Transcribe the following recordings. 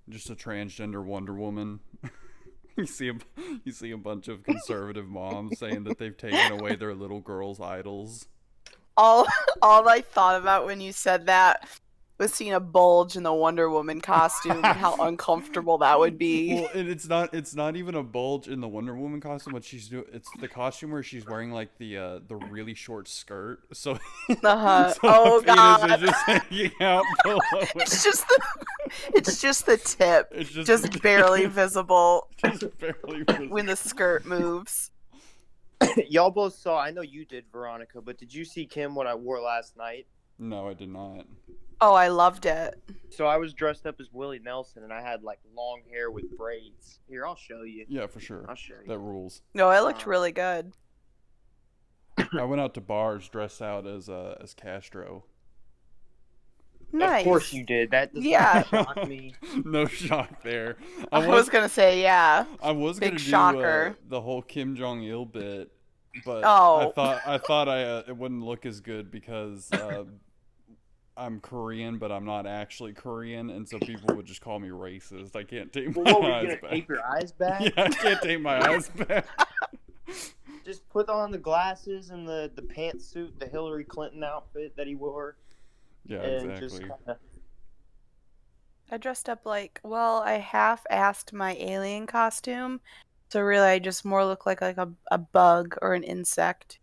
Just a transgender Wonder Woman. You see a bunch of conservative moms saying that they've taken away their little girls' idols. all all I thought about when you said that was seeing a bulge in the Wonder Woman costume and how uncomfortable that would be. Well, and it's not even a bulge in the Wonder Woman costume. What she's doing, it's the costume where she's wearing like the really short skirt, so Uh-huh. so the Oh penis is god. just hanging out below It's it. just the it's just the tip. It's Just barely visible just barely visible. when the skirt moves. Y'all both saw. I know you did, Veronica, but did you see Kim what I wore last night? No, I did not. Oh, I loved it. So I was dressed up as Willie Nelson, and I had like long hair with braids. Here, I'll show you. Yeah, for sure. I'll show you. That rules. No, it looked really good. I went out to bars dressed out as Castro. Nice. Of course you did. That does Yeah. not shock me. No shock there. I was gonna say, yeah. I was Big gonna do shocker. the whole Kim Jong Il bit, but Oh. I thought it wouldn't look as good because I'm Korean, but I'm not actually Korean, and so people would just call me racist. I can't take my Well, what were you eyes gonna back. tape your eyes back? Yeah, I can't take my eyes back. Just put on the glasses and the pantsuit, the Hillary Clinton outfit that he wore, Yeah, and exactly. just kinda... I dressed up I half-assed my alien costume, so really I just more look like a bug or an insect.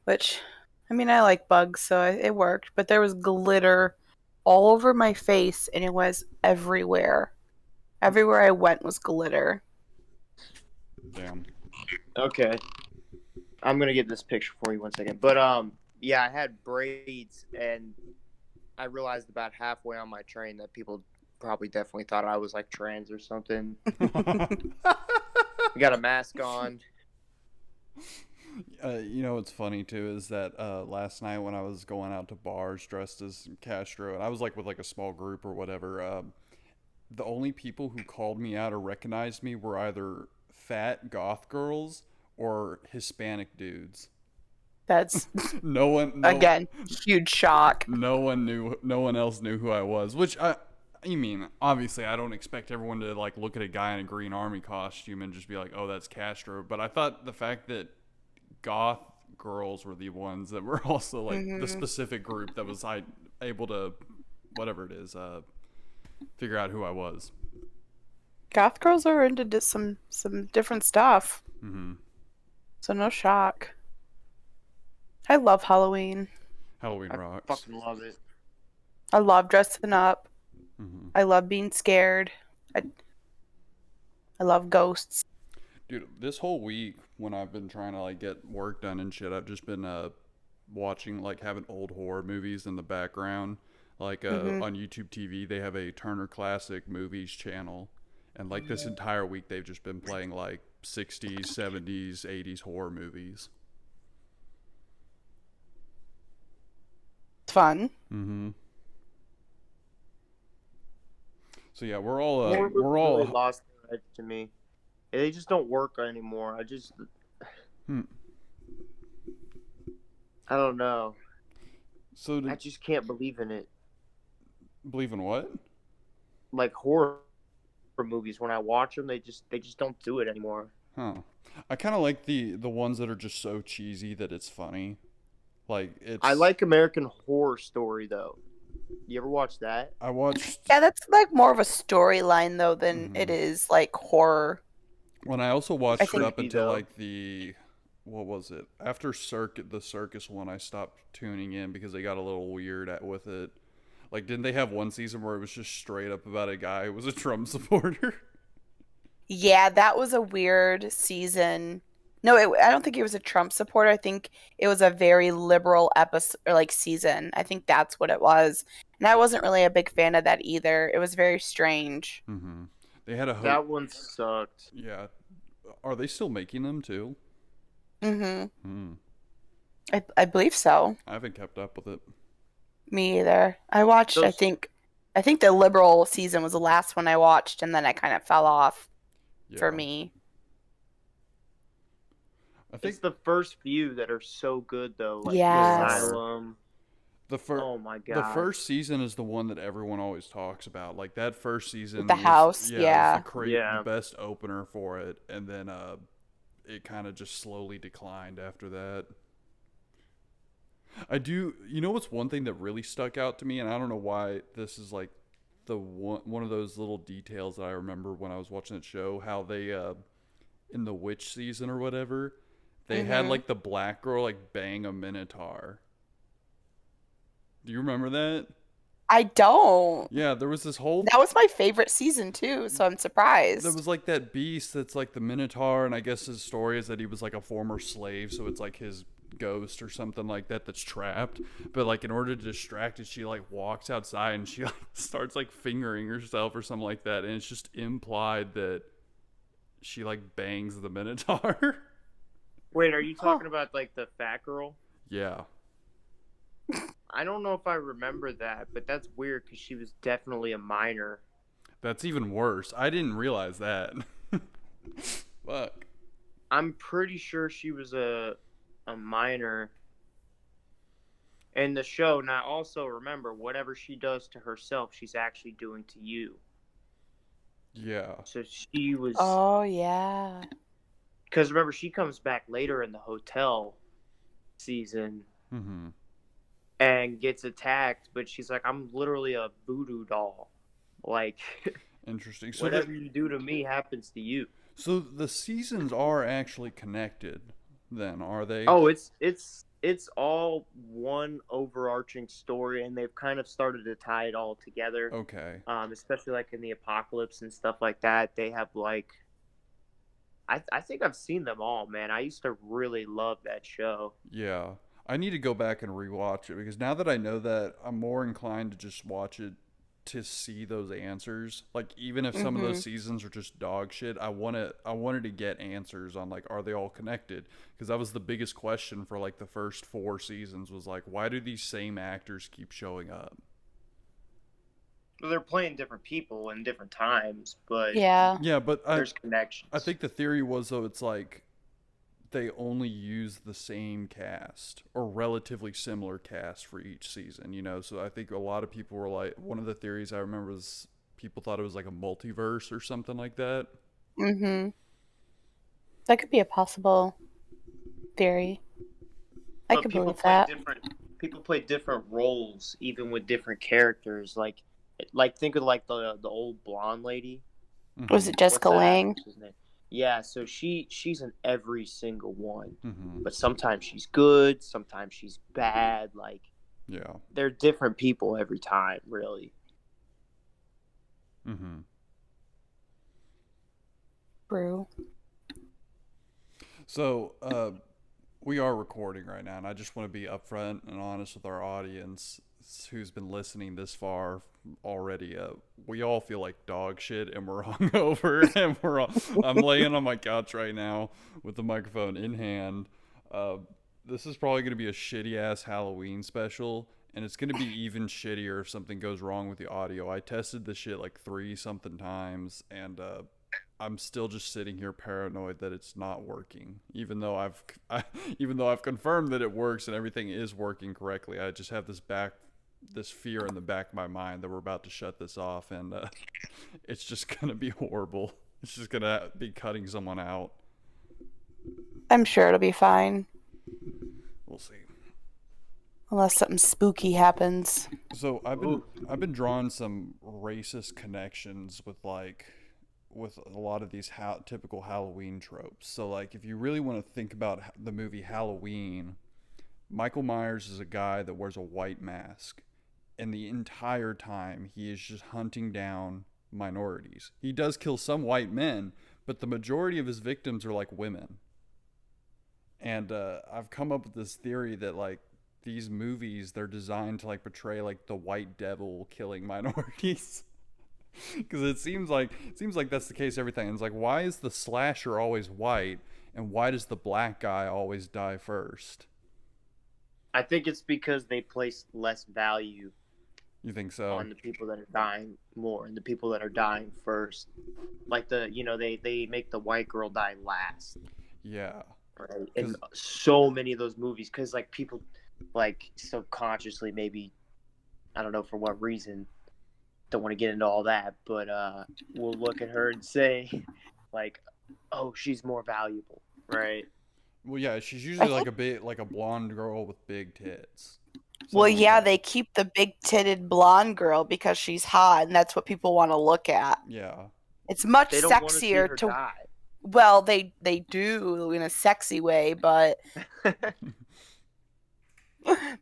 Which, I mean, I like bugs, so it worked. But there was glitter all over my face, and it was everywhere. Everywhere I went was glitter. Damn. Okay. I'm gonna get this picture for you 1 second. But yeah, I had braids, and I realized about halfway on my train that people probably definitely thought I was like trans or something. I got a mask on. You know what's funny too is that last night when I was going out to bars dressed as Castro, and I was like with like a small group or whatever, the only people who called me out or recognized me were either fat goth girls or Hispanic dudes. That's, No one, again, huge shock. no one else knew who I was. You mean, obviously, I don't expect everyone to like look at a guy in a Green Army costume and just be like, "Oh, that's Castro." But I thought the fact that goth girls were the ones that were also like the specific group that was able to, whatever it is, figure out who I was. Goth girls are into some different stuff, Mm-hmm. so no shock. I love Halloween. Halloween I rocks. fucking love it. I love dressing up. Mm-hmm. I love being scared. I love ghosts. Dude, this whole week when I've been trying to like get work done and shit, I've just been watching like having old horror movies in the background. Like on YouTube TV, they have a Turner Classic Movies channel, and like this entire week they've just been playing like 60s, 70s, 80s horror movies. It's fun. Mm-hmm. So yeah, we're all Horror movies we're all really lost their edge to me. They just don't work anymore. Hmm. I don't know. So I just can't believe in it. believe in what? Like horror movies, when I watch them, they just don't do it anymore. Huh. I kind of like the ones that are just so cheesy that it's funny. Like it's. I like American Horror Story though. You ever watch that? I watched Yeah, that's like more of a storyline though than it is like horror. when I also watched it up Creepy, until though. like what was it? After the circus one, I stopped tuning in because they got a little weird with it. Like, didn't they have one season where it was just straight up about a guy who was a Trump supporter? Yeah, that was a weird season. No, I don't think it was a Trump supporter. I think it was a very liberal episode or like season. I think that's what it was. And I wasn't really a big fan of that either. It was very strange. Mm-hmm. They had a That one sucked. Yeah. Are they still making them too? Mm-hmm. Hmm. I believe so. I haven't kept up with it. Me either. I watched, I think the liberal season was the last one I watched, and then I kind of fell off for Yeah. me. I think It's the first few that are so good though. Like Yes. Asylum. Oh my The god. first season is the one that everyone always talks about. Like that first With season the was house, was yeah. the Yeah. best opener for it, and then it kind of just slowly declined after that. You know what's one thing that really stuck out to me, and I don't know why this is like the one of those little details that I remember when I was watching that show, how they in the witch season or whatever, they had Mhm. like the black girl like bang a minotaur. Do you remember that? I don't. Yeah, there was this whole That was my favorite season too, so I'm there surprised. was like that beast that's like the minotaur, and I guess his story is that he was like a former slave, so it's like his ghost or something like that that's trapped. But like in order to distract it, she like walks outside and she like starts like fingering herself or something like that, and it's just implied that she like bangs the minotaur. Wait, are you Huh. talking about like the fat girl? Yeah, I don't know if I remember that, but that's weird because she was definitely a minor. that's even worse. I didn't realize that. Fuck. I'm pretty sure she was a minor in the show. Now, also remember, whatever she does to herself, she's actually doing to you. Yeah. So she was, Oh yeah. because remember, she comes back later in the hotel season Mm-hmm. and gets attacked, but she's like, I'm literally a voodoo doll. Like, Interesting. whatever you do to me happens to you. So the seasons are actually connected, then, are they? Oh, it's all one overarching story, and they've kind of started to tie it all together. Okay. Especially like in the apocalypse and stuff like that. They have like, I think I've seen them all, man. I used to really love that show. Yeah. I need to go back and rewatch it because now that I know that, I'm more inclined to just watch it to see those answers. Like even if some of those Mhm. seasons are just dog shit, I wanted to get answers on like are they all connected? Because that was the biggest question for like the first 4 seasons was like why do these same actors keep showing up? Well, they're playing different people in different times, but Yeah. Yeah, but there's I connections. think the theory was though it's like they only use the same cast or relatively similar cast for each season, you know? So I think a lot of people were like, one of the theories I remember was people thought it was like a multiverse or something like that. Mhm. That could be a possible theory. I But could believe that. people play different roles even with different characters. Like think of like the old blonde lady. Was Mm-hmm. it What's Jessica that Lang? actress's name? Yeah, so she's in every single one. Mm-hmm. But sometimes she's good, sometimes she's bad. Like Yeah. they're different people every time, really. Mm-hmm. True. So, we are recording right now, and I just want to be upfront and honest with our audience who's been listening this far already. We all feel like dog shit, and we're hungover, and I'm laying on my couch right now with the microphone in hand. Uh, this is probably going to be a shitty ass Halloween special, and it's going to be even shittier if something goes wrong with the audio. I tested this shit like 3 something times, and I'm still just sitting here paranoid that it's not working, even though even though I've confirmed that it works and everything is working correctly. I just have this fear in the back of my mind that we're about to shut this off, and it's just gonna be horrible. It's just gonna be cutting someone out. I'm sure it'll be fine. We'll see. Unless something spooky happens. So Ooh. I've been drawing some racist connections with a lot of these typical Halloween tropes. So like if you really want to think about the movie Halloween, Michael Myers is a guy that wears a white mask, and the entire time he is just hunting down minorities. He does kill some white men, but the majority of his victims are like women. And I've come up with this theory that like these movies they're designed to like portray like the white devil killing minorities. Because it seems like that's the case everything. It's like why is the slasher always white, and why does the black guy always die first? I think it's because they place less value You think so? on the people that are dying more and the people that are dying first. Like they make the white girl die last. Yeah. Right. In 'Cause so many of those movies, because like people like subconsciously, maybe, I don't know for what reason, don't want to get into all that, but we'll look at her and say, like, oh, she's more valuable, right? Well, yeah, she's I usually like think, a bit like a blonde girl with big tits. well, Something like yeah, that. they keep the big titted blonde girl because she's hot, and that's what people want to look at. Yeah. It's much They don't want to see sexier her to, die. well, they do in a sexy way, but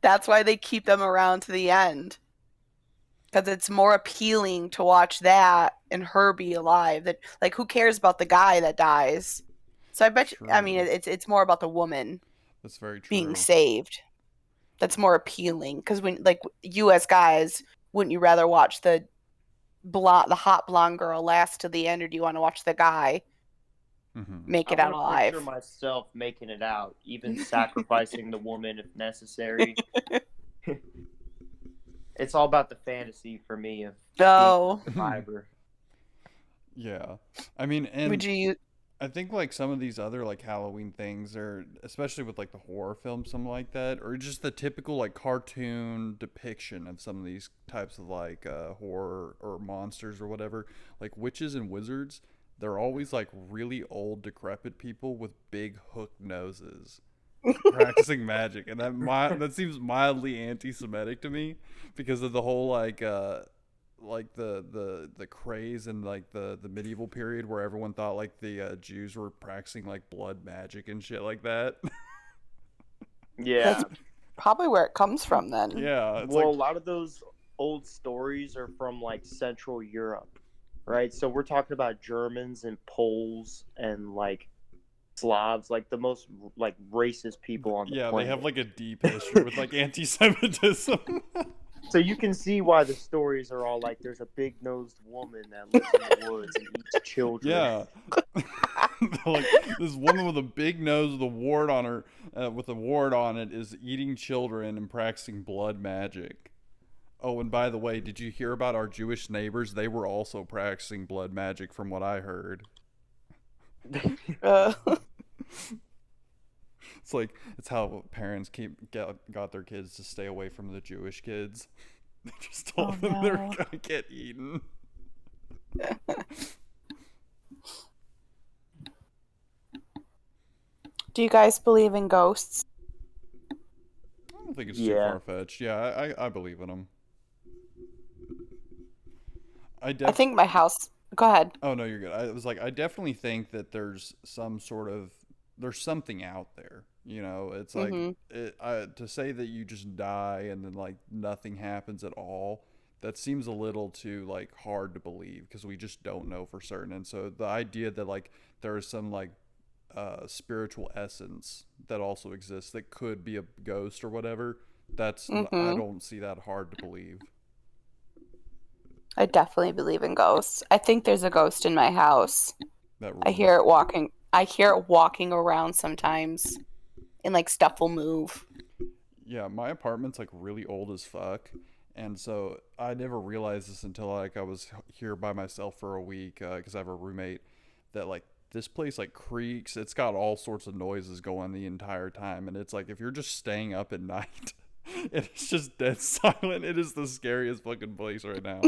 that's why they keep them around to the end. Because it's more appealing to watch that and her be alive. That, like, who cares about the guy that dies? So I bet you, I mean, True. it's more about the woman That's very being true. saved. That's more appealing. Because when, like, you as guys, wouldn't you rather watch the hot blonde girl last to the end, or do you want to watch the guy make I it out want to picture alive? myself making it out, even sacrificing the woman if necessary. It's all about the fantasy for me of being No. a survivor. Yeah. I mean, Would and you? I think like some of these other like Halloween things are, especially with like the horror films, something like that, or just the typical like cartoon depiction of some of these types of like horror or monsters or whatever, like witches and wizards. They're always like really old, decrepit people with big hook noses practicing magic, and that seems mildly anti-Semitic to me because of the whole like the craze in like the medieval period where everyone thought like the Jews were practicing like blood magic and shit like that. That's Yeah. probably where it comes from then. Yeah, it's Well, like a lot of those old stories are from like Central Europe, right? So we're talking about Germans and Poles and like Slavs, like the most like racist people on the yeah, they have planet. like a deep history with like anti-Semitism. So you can see why the stories are all like there's a big nosed woman that lives in the woods and eats children. Yeah. Like this woman with a big nose with a wart on her, with a wart on it, is eating children and practicing blood magic. Oh, and by the way, did you hear about our Jewish neighbors? They were also practicing blood magic, from what I heard. Uh, It's like it's how parents got their kids to stay away from the Jewish kids. They just told them they're no. gonna get eaten. Do you guys believe in ghosts? I don't think it's too Yeah. far fetched. Yeah, I believe in them. I think my house. Go ahead. Oh no, you're good. I was like, I definitely think that there's there's something out there. You know, it's like Mm-hmm. to say that you just die and then like nothing happens at all. That seems a little too like hard to believe because we just don't know for certain. And so the idea that like there is some like spiritual essence that also exists that could be a ghost or whatever, I Mm-hmm. don't see that hard to believe. I definitely believe in ghosts. I think there's a ghost in my house. That I hear rules. it walking. I hear it walking around sometimes, and like stuff will move. Yeah, my apartment's like really old as fuck, and so I never realized this until like I was here by myself for a week because I have a roommate that like this place like creaks. It's got all sorts of noises going the entire time, and it's like if you're just staying up at night, it's just dead silent. It is the scariest fucking place right now.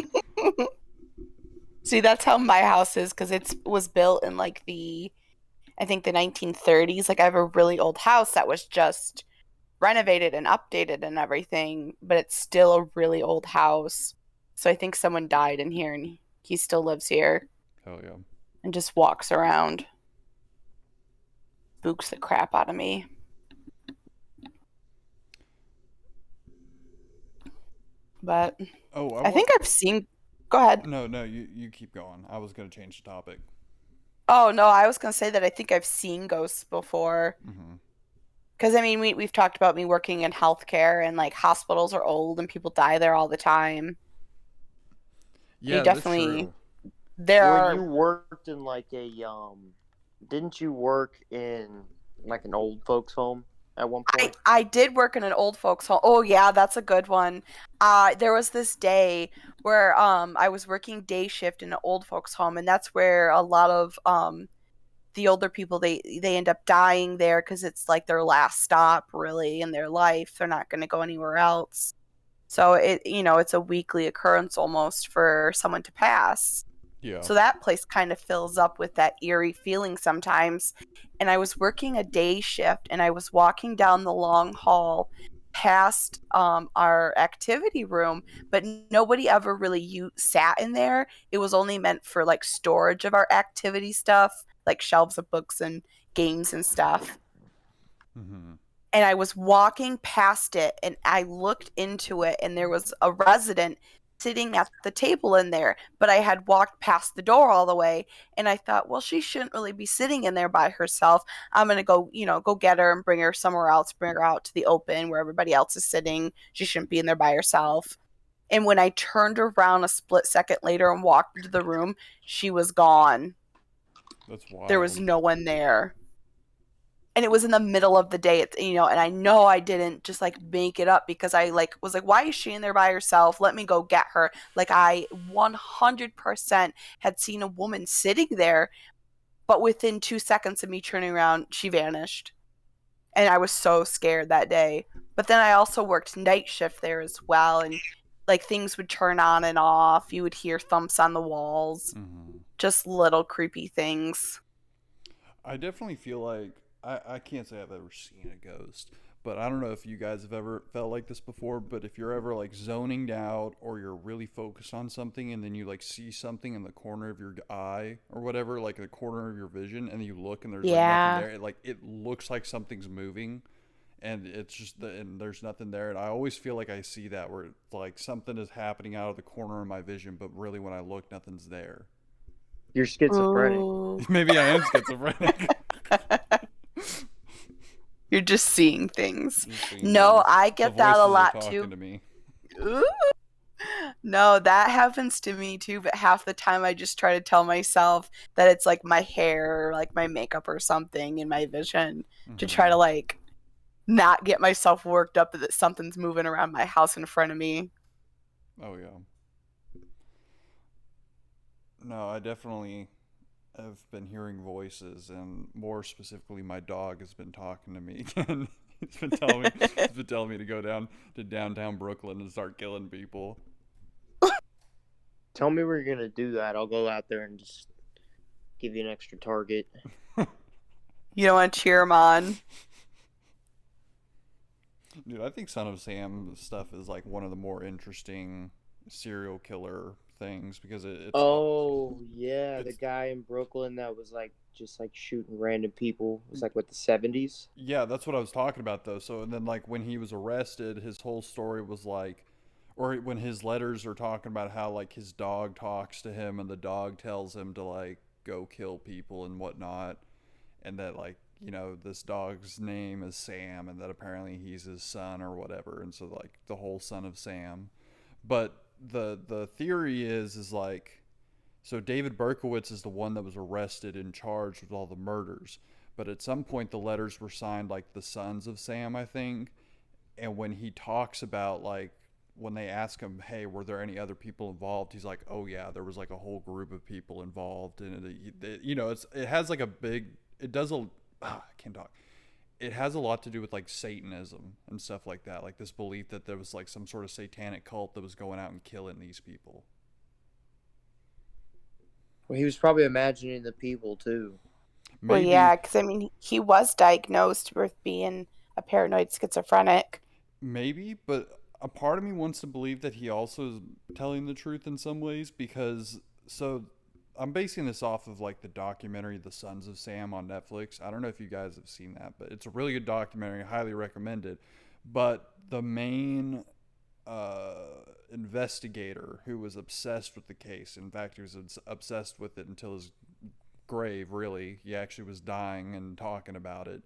See, that's how my house is because it was built in like I think the 1930s. Like I have a really old house that was just renovated and updated and everything, but it's still a really old house. So I think someone died in here and he still lives here Hell yeah. and just walks around. Spooks the crap out of me. But Oh, I think I've seen. Go ahead. No, you keep going. I was gonna change the topic. Oh no, I was gonna say that I think I've seen ghosts before. Hmm. Because I mean, we've talked about me working in healthcare and like hospitals are old and people die there all the time. You Yeah, that's definitely true. there When you are. worked in like a didn't you work in like an old folks home at one point? I did work in an old folks home. Oh yeah, that's a good one. There was this day where I was working day shift in an old folks home, and that's where a lot of the older people, they end up dying there because it's like their last stop really in their life. They're not going to go anywhere else. So it's a weekly occurrence almost for someone to pass. Yeah. So that place kind of fills up with that eerie feeling sometimes. And I was working a day shift and I was walking down the long hall past our activity room, but nobody ever really sat in there. It was only meant for like storage of our activity stuff, like shelves of books and games and stuff. Mm-hmm. And I was walking past it and I looked into it and there was a resident sitting at the table in there, but I had walked past the door all the way and I thought, well, she shouldn't really be sitting in there by herself. I'm going to go get her and bring her somewhere else, bring her out to the open where everybody else is sitting. She shouldn't be in there by herself. And when I turned around a split second later and walked into the room, she was gone. That's wild. There was no one there. And it was in the middle of the day, and I know I didn't just like make it up because I like was like, why is she in there by herself? Let me go get her. Like I 100% had seen a woman sitting there, but within 2 seconds of me turning around, she vanished. And I was so scared that day. But then I also worked night shift there as well, and like things would turn on and off. You would hear thumps on the walls, just little creepy things. I definitely feel like I can't say I've ever seen a ghost, but I don't know if you guys have ever felt like this before, but if you're ever like zoning out or you're really focused on something and then you like see something in the corner of your eye or whatever, like the corner of your vision, and you look and there's like nothing there, it looks like something's moving and it's just and there's nothing there. And I always feel like I see that where like something is happening out of the corner of my vision, but really when I look, nothing's there. You're schizophrenic. Maybe I am schizophrenic. You're just seeing things. No, I get that a lot too. To me. Ooh. No, that happens to me too, but half the time I just try to tell myself that it's like my hair or like my makeup or something in my vision to try to like not get myself worked up that something's moving around my house in front of me. Oh yeah. No, I definitely have been hearing voices, and more specifically, my dog has been talking to me again. He's been telling me to go down to downtown Brooklyn and start killing people. Tell me where you're gonna do that. I'll go out there and just give you an extra target. You don't want to cheer him on? Dude, I think Son of Sam stuff is like one of the more interesting serial killer things because it's the guy in Brooklyn that was like just like shooting random people. It was like what, the 70s? Yeah, that's what I was talking about though. So and then like when he was arrested, his whole story was like, or when his letters are talking about how like his dog talks to him and the dog tells him to like go kill people and whatnot, and that like this dog's name is Sam and that apparently he's his son or whatever, and so like the whole Son of Sam. But the theory is like, so David Berkowitz is the one that was arrested and charged with all the murders, but at some point the letters were signed like the Sons of Sam, I think. And when he talks about like when they ask him, hey, were there any other people involved, he's like, oh yeah, there was like a whole group of people involved. And it has like a big, it does a I can't talk. It has a lot to do with like Satanism and stuff like that, like this belief that there was like some sort of satanic cult that was going out and killing these people. Well, he was probably imagining the people too. Maybe. Well, yeah, because I mean, he was diagnosed with being a paranoid schizophrenic. Maybe, but a part of me wants to believe that he also is telling the truth in some ways, because so I'm basing this off of like the documentary The Sons of Sam on Netflix. I don't know if you guys have seen that, but it's a really good documentary. I highly recommend it. But the main investigator who was obsessed with the case, in fact, he was obsessed with it until his grave, really. He actually was dying and talking about it.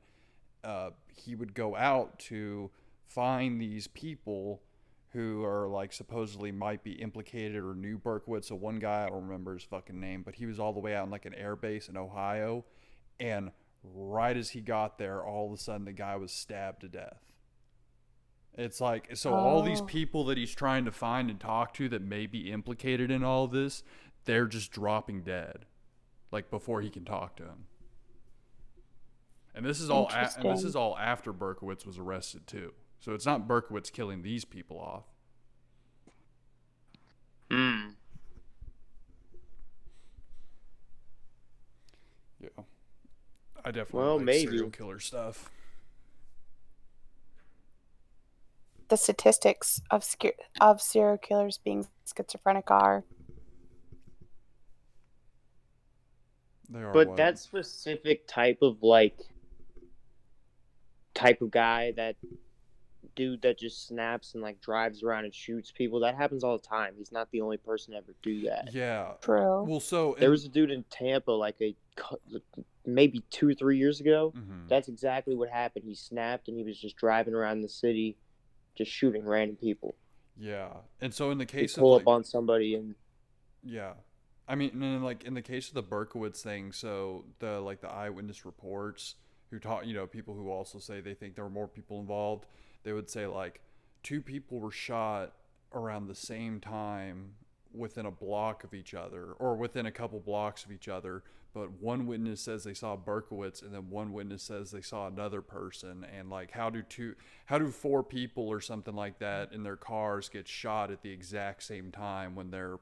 He would go out to find these people who are like supposedly might be implicated or knew Berkowitz. So one guy, I don't remember his fucking name, but he was all the way out in like an air base in Ohio, and right as he got there, all of a sudden the guy was stabbed to death. It's like, so all these people that he's trying to find and talk to that may be implicated in all this, they're just dropping dead, like before he can talk to him. And this is all and this Interesting. is all after Berkowitz was arrested too. So it's not Berkowitz killing these people off. Hmm. Yeah. I definitely Well, like serial maybe. killer stuff. The statistics of serial killers being schizophrenic are. They are But what? that specific type of guy, that dude that just snaps and like drives around and shoots people, that happens all the time. He's not the only person to ever do that. Yeah. True. Well, so There was a dude in Tampa maybe 2 or 3 years ago. Mhm. That's exactly what happened. He snapped and he was just driving around the city, just shooting random people. Yeah. And so in the He'd case of pull like up on somebody and yeah. I mean, and then, like in the case of the Berkowitz thing, so the eyewitness reports who talk, people who also say they think there were more people involved, they would say like two people were shot around the same time within a block of each other or within a couple blocks of each other, but one witness says they saw Berkowitz and then one witness says they saw another person. And like how do four people or something like that in their cars get shot at the exact same time when they're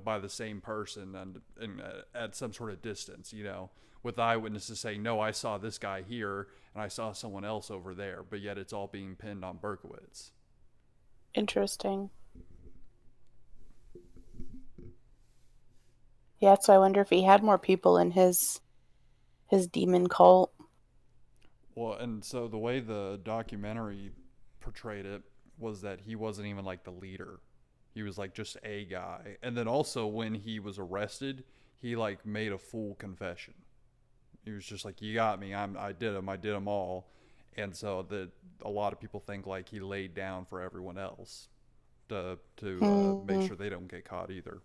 by the same person and at some sort of distance, with eyewitnesses saying, no, I saw this guy here and I saw someone else over there, but yet it's all being pinned on Berkowitz. Interesting. Yeah, so I wonder if he had more people in his demon cult. Well, and so the way the documentary portrayed it was that he wasn't even like the leader. He was like just a guy. And then also when he was arrested, he like made a full confession. He was just like, "You got me. I did them. I did them all." And so that a lot of people think like he laid down for everyone else to make sure they don't get caught either.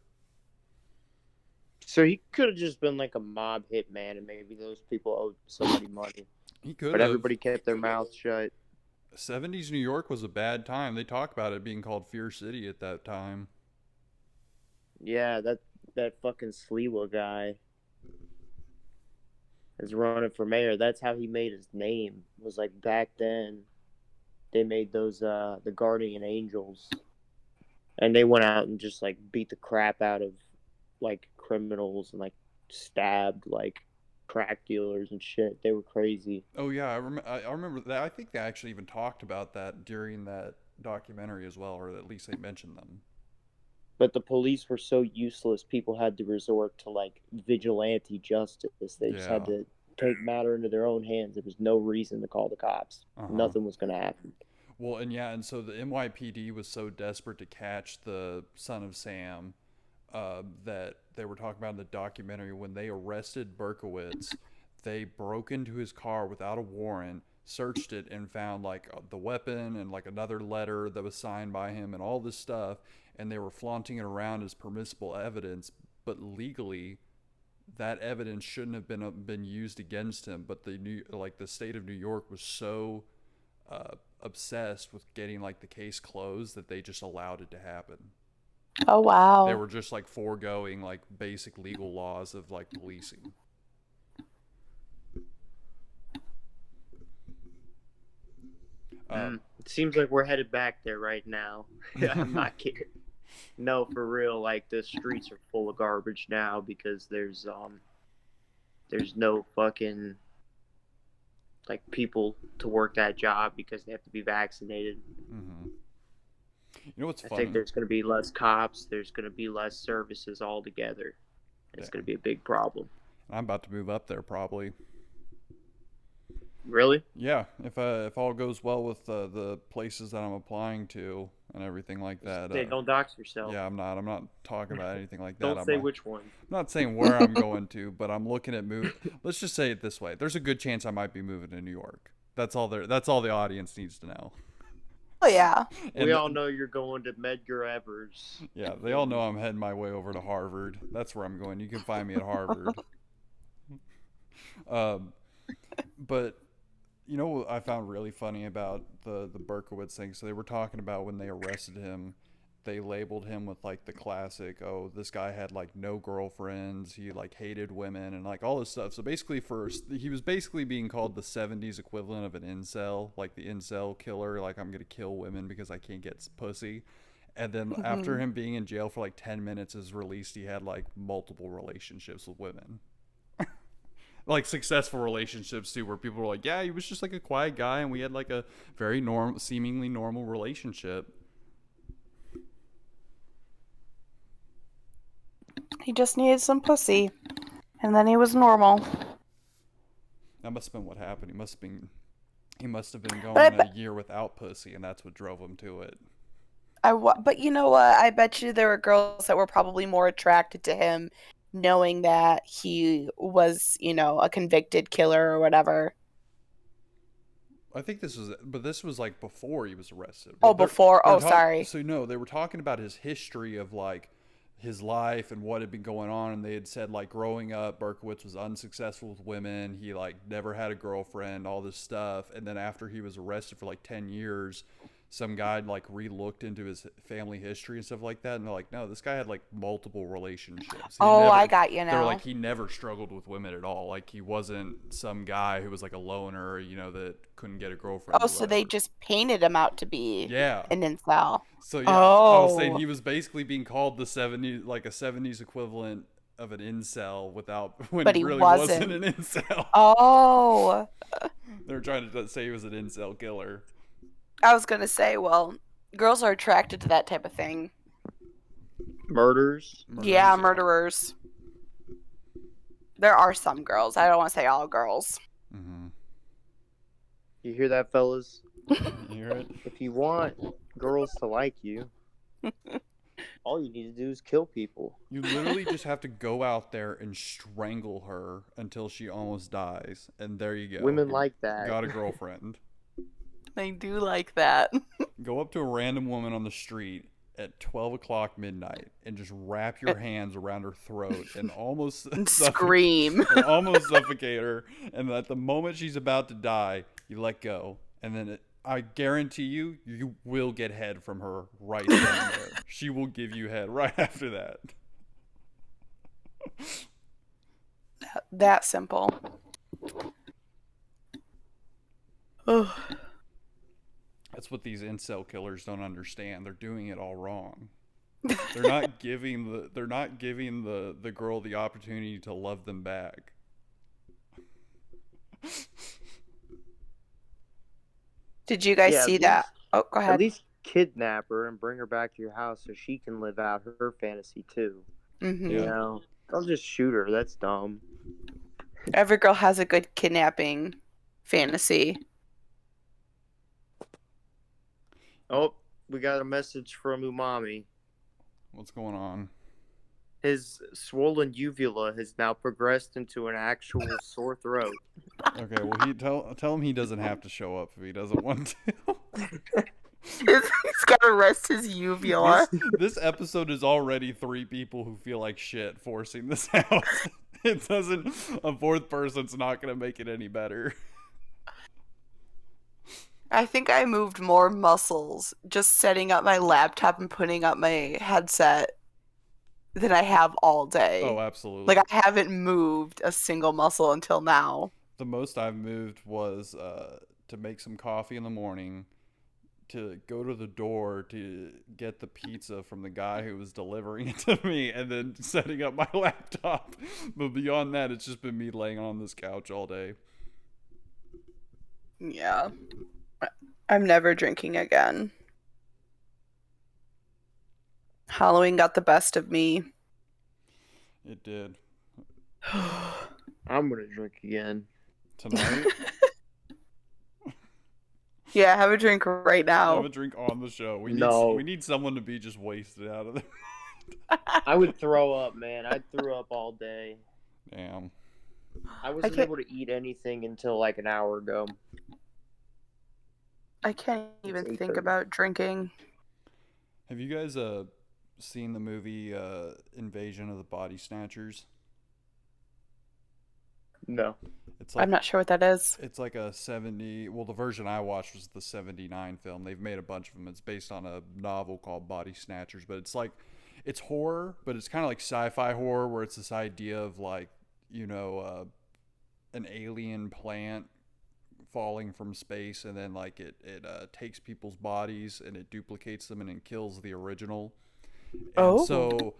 so he could have just been like a mob hitman and maybe those people owed somebody money. He could But have. everybody kept their mouths shut. 70s New York was a bad time. They talk about it being called Fear City at that time. Yeah, that fucking Sliwa guy is running for mayor. That's how he made his name. Was like back then they made those the guardian angels, and they went out and just like beat the crap out of like criminals and like stabbed like crack dealers and shit. They were crazy. Oh yeah, I remember that. I think they actually even talked about that during that documentary as well, or at least they mentioned them. But the police were so useless, people had to resort to like vigilante justice. They just had Yeah. to take matter into their own hands. There was no reason to call the cops. Uh-huh. Nothing was going to happen. Well, and yeah, and so the NYPD was so desperate to catch the son of Sam that they were talking about in the documentary when they arrested Berkowitz, they broke into his car without a warrant, searched it, and found like the weapon and like another letter that was signed by him and all this stuff, and they were flaunting it around as permissible evidence, but legally that evidence shouldn't have been used against him. But the state of New York was so obsessed with getting like the case closed that they just allowed it to happen. Oh, wow. They were just like foregoing like basic legal laws of like policing. It seems like we're headed back there right now. I'm not kidding. No, for real. Like the streets are full of garbage now because there's no fucking like people to work that job because they have to be vaccinated. Mm-hmm. You know what's I funny? think there's going to be less cops. There's going to be less services altogether. It's going to be a big problem. I'm about to move up there probably. Really? Yeah, if all goes well with the places that I'm applying to and everything like that. Say, don't dox yourself. Yeah, I'm not talking about anything like that. Don't say which one. I'm not saying where I'm going to, but I'm looking at move. Let's just say it this way: there's a good chance I might be moving to New York. That's all the audience needs to know. Oh, yeah. And we all know you're going to Medgar Evers. Yeah, they all know I'm heading my way over to Harvard. That's where I'm going. You can find me at Harvard. But you know what I found really funny about the Berkowitz thing? So they were talking about when they arrested him, they labeled him with like the classic, oh, this guy had like no girlfriends, he like hated women and like all this stuff. So basically he was basically being called the 70s equivalent of an incel, like the incel killer, like I'm gonna kill women because I can't get pussy. And then after him being in jail for like 10 minutes is released, he had like multiple relationships with women. Like successful relationships too, where people were like, yeah, he was just like a quiet guy and we had like a very seemingly normal relationship. He just needed some pussy, and then he was normal. That must have been what happened. He must have been going a year without pussy, and that's what drove him to it. But you know what? I bet you there were girls that were probably more attracted to him, knowing that he was, a convicted killer or whatever. I think this was like before he was arrested. Oh, before? Sorry. So no, they were talking about his history of like his life and what had been going on, and they had said like growing up Berkowitz was unsuccessful with women, he like never had a girlfriend, all this stuff. And then after he was arrested for like 10 years, some guy like re-looked into his family history and stuff like that, and they're like, no, this guy had like multiple relationships. I got you now. They're like, he never struggled with women at all. Like he wasn't some guy who was like a loner, that couldn't get a girlfriend. Oh, so they just painted him out to be an incel. So yeah, I was saying he was basically being called the 70s, like a 70s equivalent of an incel but he really wasn't an incel. Oh. They were trying to say he was an incel killer. I was going to say, well, girls are attracted to that type of thing. Murderers? Yeah, murderers. There are some girls. I don't want to say all girls. Mm-hmm. You hear that, fellas? You hear it? If you want girls to like you, all you need to do is kill people. You literally just have to go out there and strangle her until she almost dies, and there you go. Women like that. Got a girlfriend. They do like that. Go up to a random woman on the street at 12 o'clock midnight and just wrap your hands around her throat and almost scream. And almost suffocate her. And at the moment she's about to die, you let go. And then I guarantee you will get head from her right then and there. She will give you head right after that. That simple. Ugh. That's what these incel killers don't understand. They're doing it all wrong. They're not giving the girl the opportunity to love them back. Did you guys see that? Oh, go ahead. At least kidnap her and bring her back to your house so she can live out her fantasy too. Mm-hmm. Don't just shoot her. That's dumb. Every girl has a good kidnapping fantasy. Oh, we got a message from Umami. What's going on? His swollen uvula has now progressed into an actual sore throat. Okay, well, tell him he doesn't have to show up if he doesn't want to. He's got to rest his uvula. This episode is already 3 people who feel like shit forcing this out. A fourth person's not going to make it any better. I think I moved more muscles just setting up my laptop and putting up my headset than I have all day. Oh, absolutely. Like, I haven't moved a single muscle until now. The most I've moved was to make some coffee in the morning, to go to the door to get the pizza from the guy who was delivering it to me, and then setting up my laptop. But beyond that, it's just been me laying on this couch all day. Yeah. I'm never drinking again. Halloween got the best of me. It did. I'm gonna drink again. Tonight? Yeah, have a drink right now. Have a drink on the show. We need someone to be just wasted out of there. I would throw up, man. I threw up all day. Damn. I wasn't able to eat anything until like an hour ago. I can't even think about drinking. Have you guys seen the movie Invasion of the Body Snatchers? No. It's I'm like not sure what that is. it's like a 70. Well, the version I watched was the 79 film. They've made a bunch of them. It's based on a novel called Body Snatchers, but it's like it's horror, but it's kind of like sci-fi horror where it's this idea of like you know an alien plant falling from space, and then like it takes people's bodies and it duplicates them and it kills the original. And Oh. so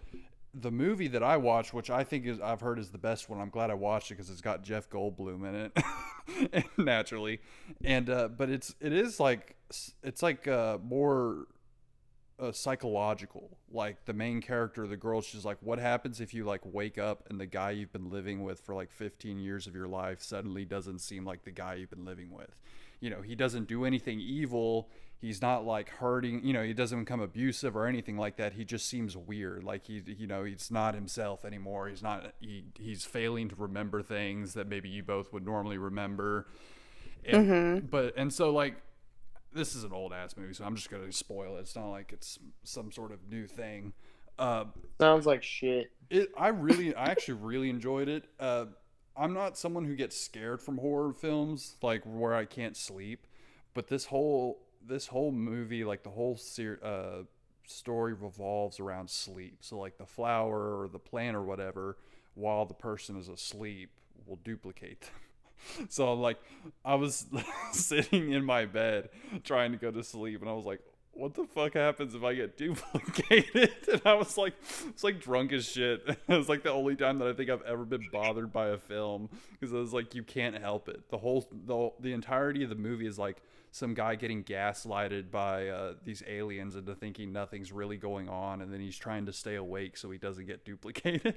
the movie that I watched, which I think is I've heard is the best one. I'm glad I watched it because it's got Jeff Goldblum in it, naturally. And but it is like it's like more psychological. Like the main character, the girl, she's like, what happens if you like wake up and the guy you've been living with for like 15 years of your life suddenly doesn't seem like the guy you've been living with? You know, he doesn't do anything evil. He's not like hurting, you know, he doesn't become abusive or anything like that. He just seems weird. Like you know, he's not himself anymore. He's failing to remember things that maybe you both would normally remember. And, and so like, this is an old ass movie, so I'm just going to spoil it. It's not like it's some sort of new thing. Sounds like shit. I actually really enjoyed it. I'm not someone who gets scared from horror films, like where I can't sleep, but this whole movie, like the whole story revolves around sleep. So like the flower or the plant or whatever, while the person is asleep, will duplicate them. So like I was sitting in my bed trying to go to sleep, and I was like, what the fuck happens if I get duplicated? And I was like, it's like drunk as shit. It was like the only time that I think I've ever been bothered by a film, because I was like, you can't help it. The entirety of the movie is like some guy getting gaslighted by these aliens into thinking nothing's really going on, and then he's trying to stay awake so he doesn't get duplicated.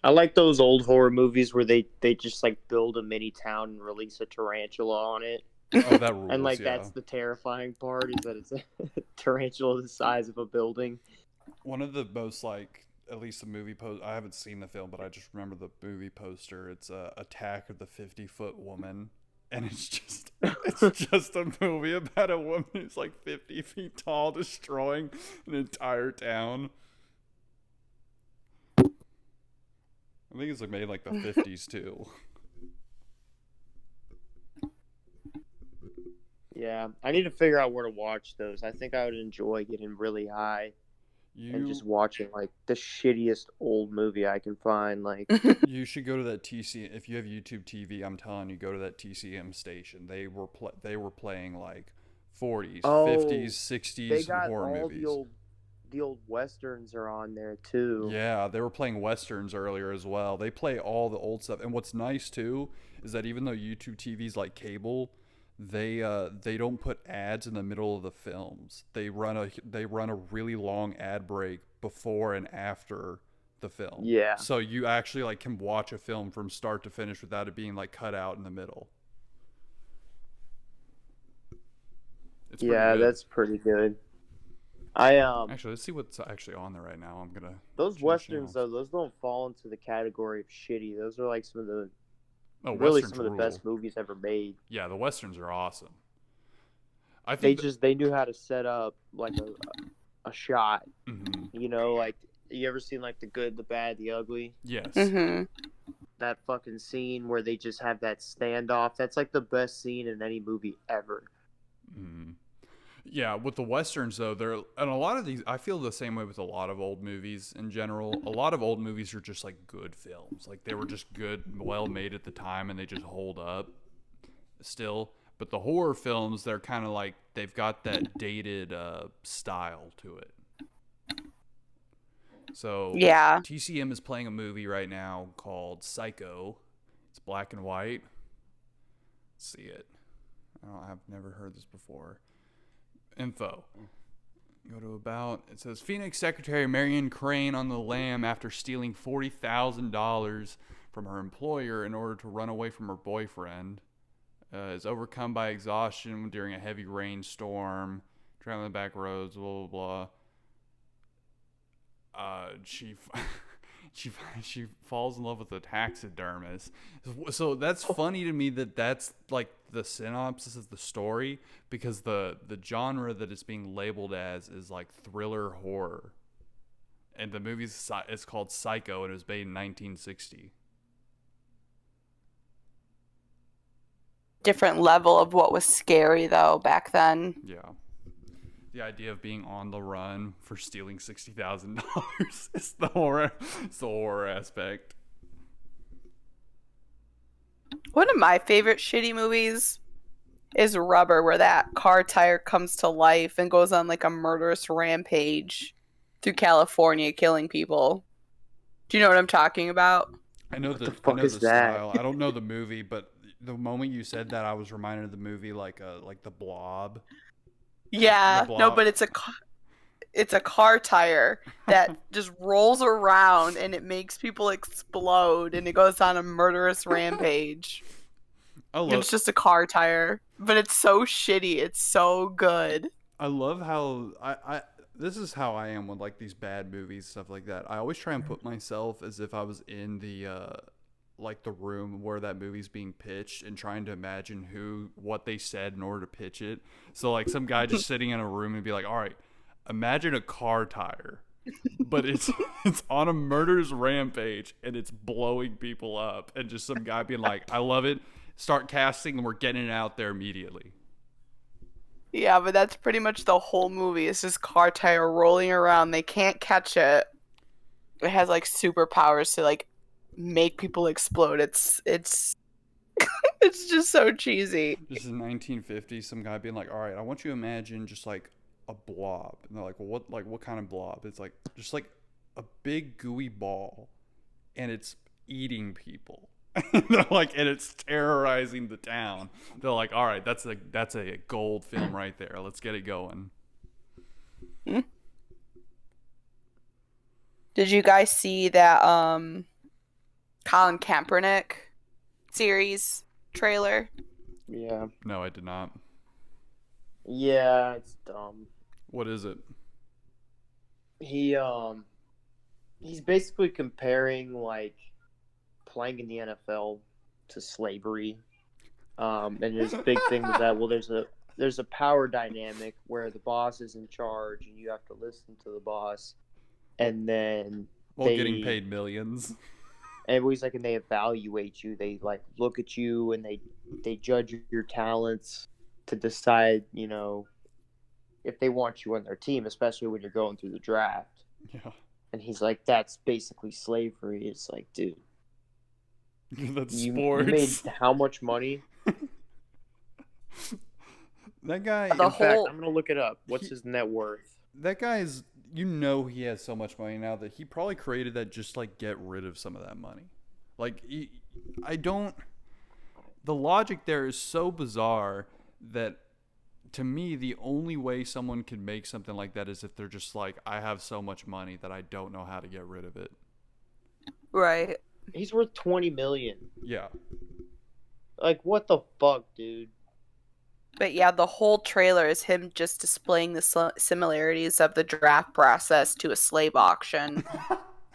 I like those old horror movies where they just like build a mini town and release a tarantula on it. Oh, that rules. And like yeah. that's the terrifying part, is that it's a tarantula the size of a building. One of the most like, at least the movie post, I haven't seen the film, but I just remember the movie poster. It's Attack of the 50-Foot Woman, and it's just a movie about a woman who's like 50 feet tall destroying an entire town. I think it's like made like the 50s too. Yeah, I need to figure out where to watch those. I think I would enjoy getting really high and just watching like the shittiest old movie I can find. Like, you should go to that TCM. If you have YouTube TV, I'm telling you, go to that TCM station. They were playing like 40s, 50s, 60s they got horror all movies. The old westerns are on there too. Yeah, they were playing westerns earlier as well. They play all the old stuff. And what's nice too is that even though YouTube TV's like cable, they don't put ads in the middle of the films. They run a really long ad break before and after the film. Yeah. So you actually like can watch a film from start to finish without it being like cut out in the middle. It's good. That's pretty good. Actually, let's see what's actually on there right now. I'm gonna. Those westerns though, those don't fall into the category of shitty. Those are like some of the some of the best movies ever made. Yeah, the westerns are awesome. I think they knew how to set up like a shot. Mm-hmm. You know, like you ever seen like The Good, the Bad, the Ugly? Yes. Mm-hmm. That fucking scene where they just have that standoff. That's like the best scene in any movie ever. Mm. Yeah, with the westerns though, and a lot of these, I feel the same way with a lot of old movies in general. A lot of old movies are just like good films, like they were just good, well made at the time, and they just hold up still. But the horror films, they're kind of like they've got that dated style to it. So yeah, TCM is playing a movie right now called Psycho. It's black and white. Let's see it. I've never heard this before. Info. Go to about. It says Phoenix Secretary Marion Crane on the lam after stealing $40,000 from her employer in order to run away from her boyfriend. Is overcome by exhaustion during a heavy rainstorm. Traveling back roads. Blah blah blah. She falls in love with a taxidermist. So that's funny to me that's like the synopsis of the story, because the genre that it's being labeled as is like thriller horror, and the movie is called Psycho, and it was made in 1960. different level of what was scary though back then. Yeah. The idea of being on the run for stealing $60,000 is the horror aspect. One of my favorite shitty movies is Rubber, where that car tire comes to life and goes on like a murderous rampage through California, killing people. Do you know what I'm talking about? What the I fuck know is the that? style. I don't know the movie, but the moment you said that, I was reminded of the movie like the Blob. The Yeah, no, Blob. but it's a car tire that just rolls around and it makes people explode and it goes on a murderous rampage. I And love it's just a car tire, but it's so shitty. It's so good. I love how I this is how I am with like these bad movies, stuff like that. I always try and put myself as if I was in the like the room where that movie's being pitched and trying to imagine what they said in order to pitch it. So like some guy just sitting in a room and be like, "All right, imagine a car tire, but it's it's on a murderous rampage and it's blowing people up." And just some guy being like, "I love it. Start casting and we're getting it out there immediately." Yeah, but that's pretty much the whole movie. It's just car tire rolling around. They can't catch it. It has like superpowers to like make people explode. It's it's just so cheesy. This is 1950. Some guy being like, "All right, I want you to imagine just like a blob," and they're like, "Well, what kind of blob?" It's like just like a big gooey ball, and it's eating people. They're like, and it's terrorizing the town. They're like, "All right, that's a gold film right there. Let's get it going." Hmm? Did you guys see that Colin Kaepernick series trailer? Yeah. No, I did not. Yeah, it's dumb. What is it? He's basically comparing like playing in the NFL to slavery. And his big thing was that there's a power dynamic where the boss is in charge and you have to listen to the boss, and then Well, getting paid millions. and he's like, and they evaluate you. They like look at you and they judge your talents to decide, if they want you on their team, especially when you're going through the draft. Yeah. And he's like, that's basically slavery. It's like, dude, That's you sports. made how much money? That guy. In fact, I'm gonna look it up. What's his net worth? That guy's. He has so much money now that he probably created that just like get rid of some of that money. Like I don't. The logic there is so bizarre that to me the only way someone can make something like that is if they're just like, I have so much money that I don't know how to get rid of it. Right. He's worth $20 million. Yeah. Like, what the fuck, dude? But yeah, the whole trailer is him just displaying the similarities of the draft process to a slave auction.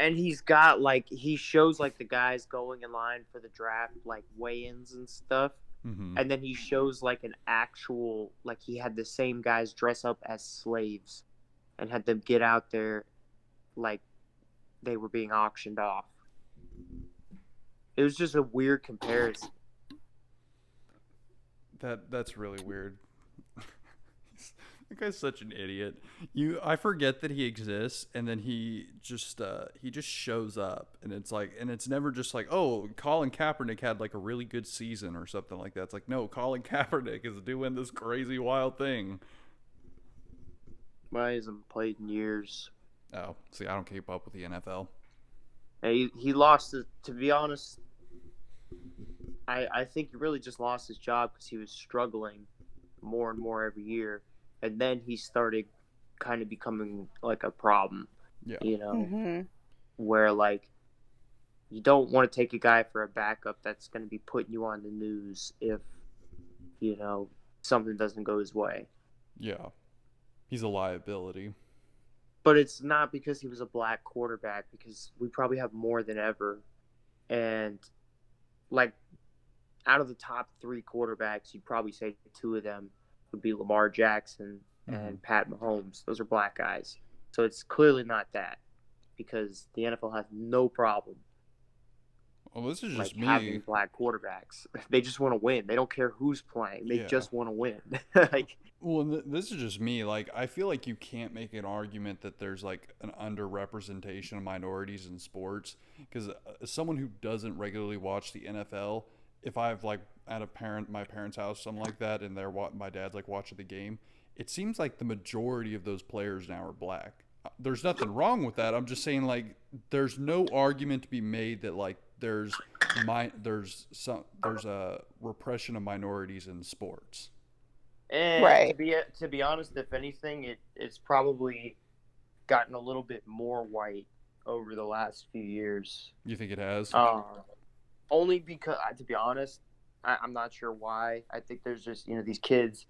And he's got like, he shows like the guys going in line for the draft, like weigh-ins and stuff. Mm-hmm. And then he shows like an actual, like he had the same guys dress up as slaves and had them get out there like they were being auctioned off. It was just a weird comparison. That's really weird. That guy's such an idiot. I forget that he exists, and then he just shows up, and it's never just like, oh, Colin Kaepernick had like a really good season or something like that. It's like, no, Colin Kaepernick is doing this crazy wild thing. Well, he hasn't played in years. Oh, see, I don't keep up with the NFL. He lost it, to be honest. I think he really just lost his job because he was struggling more and more every year. And then he started kind of becoming like a problem, Mm-hmm. where like you don't want to take a guy for a backup that's going to be putting you on the news if, something doesn't go his way. Yeah. He's a liability. But it's not because he was a black quarterback, because we probably have more than ever. And like out of the top 3 quarterbacks, you'd probably say 2 of them would be Lamar Jackson and Pat Mahomes. Those are black guys. So it's clearly not that, because the NFL has no problem Well, this is like just me. having black quarterbacks. They just want to win. They don't care who's playing. They Yeah. just want to win. Like, Well, this is just me. Like, I feel like you can't make an argument that there's like an underrepresentation of minorities in sports, because as someone who doesn't regularly watch the NFL, if I've like at my parents' house, something like that, and my dad's like watching the game, it seems like the majority of those players now are black. There's nothing wrong with that. I'm just saying, like, there's no argument to be made that like there's a repression of minorities in sports. and Right. to be honest, if anything, it's probably gotten a little bit more white over the last few years. You think it has? Only because, to be honest, I'm not sure why. I think there's just, these kids,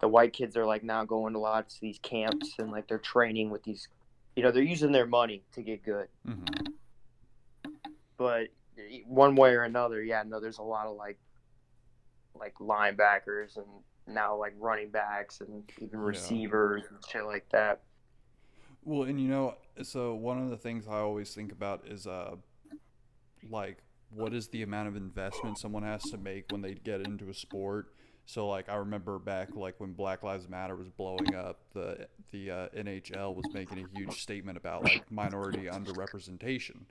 the white kids are like now going a lot to these camps and like they're training with these, they're using their money to get good. Mm-hmm. But one way or another, yeah, no, there's a lot of like linebackers and now like running backs and even receivers and shit like that. Well, and so one of the things I always think about is like, what is the amount of investment someone has to make when they get into a sport? So like, I remember back like when Black Lives Matter was blowing up, the NHL was making a huge statement about like minority underrepresentation,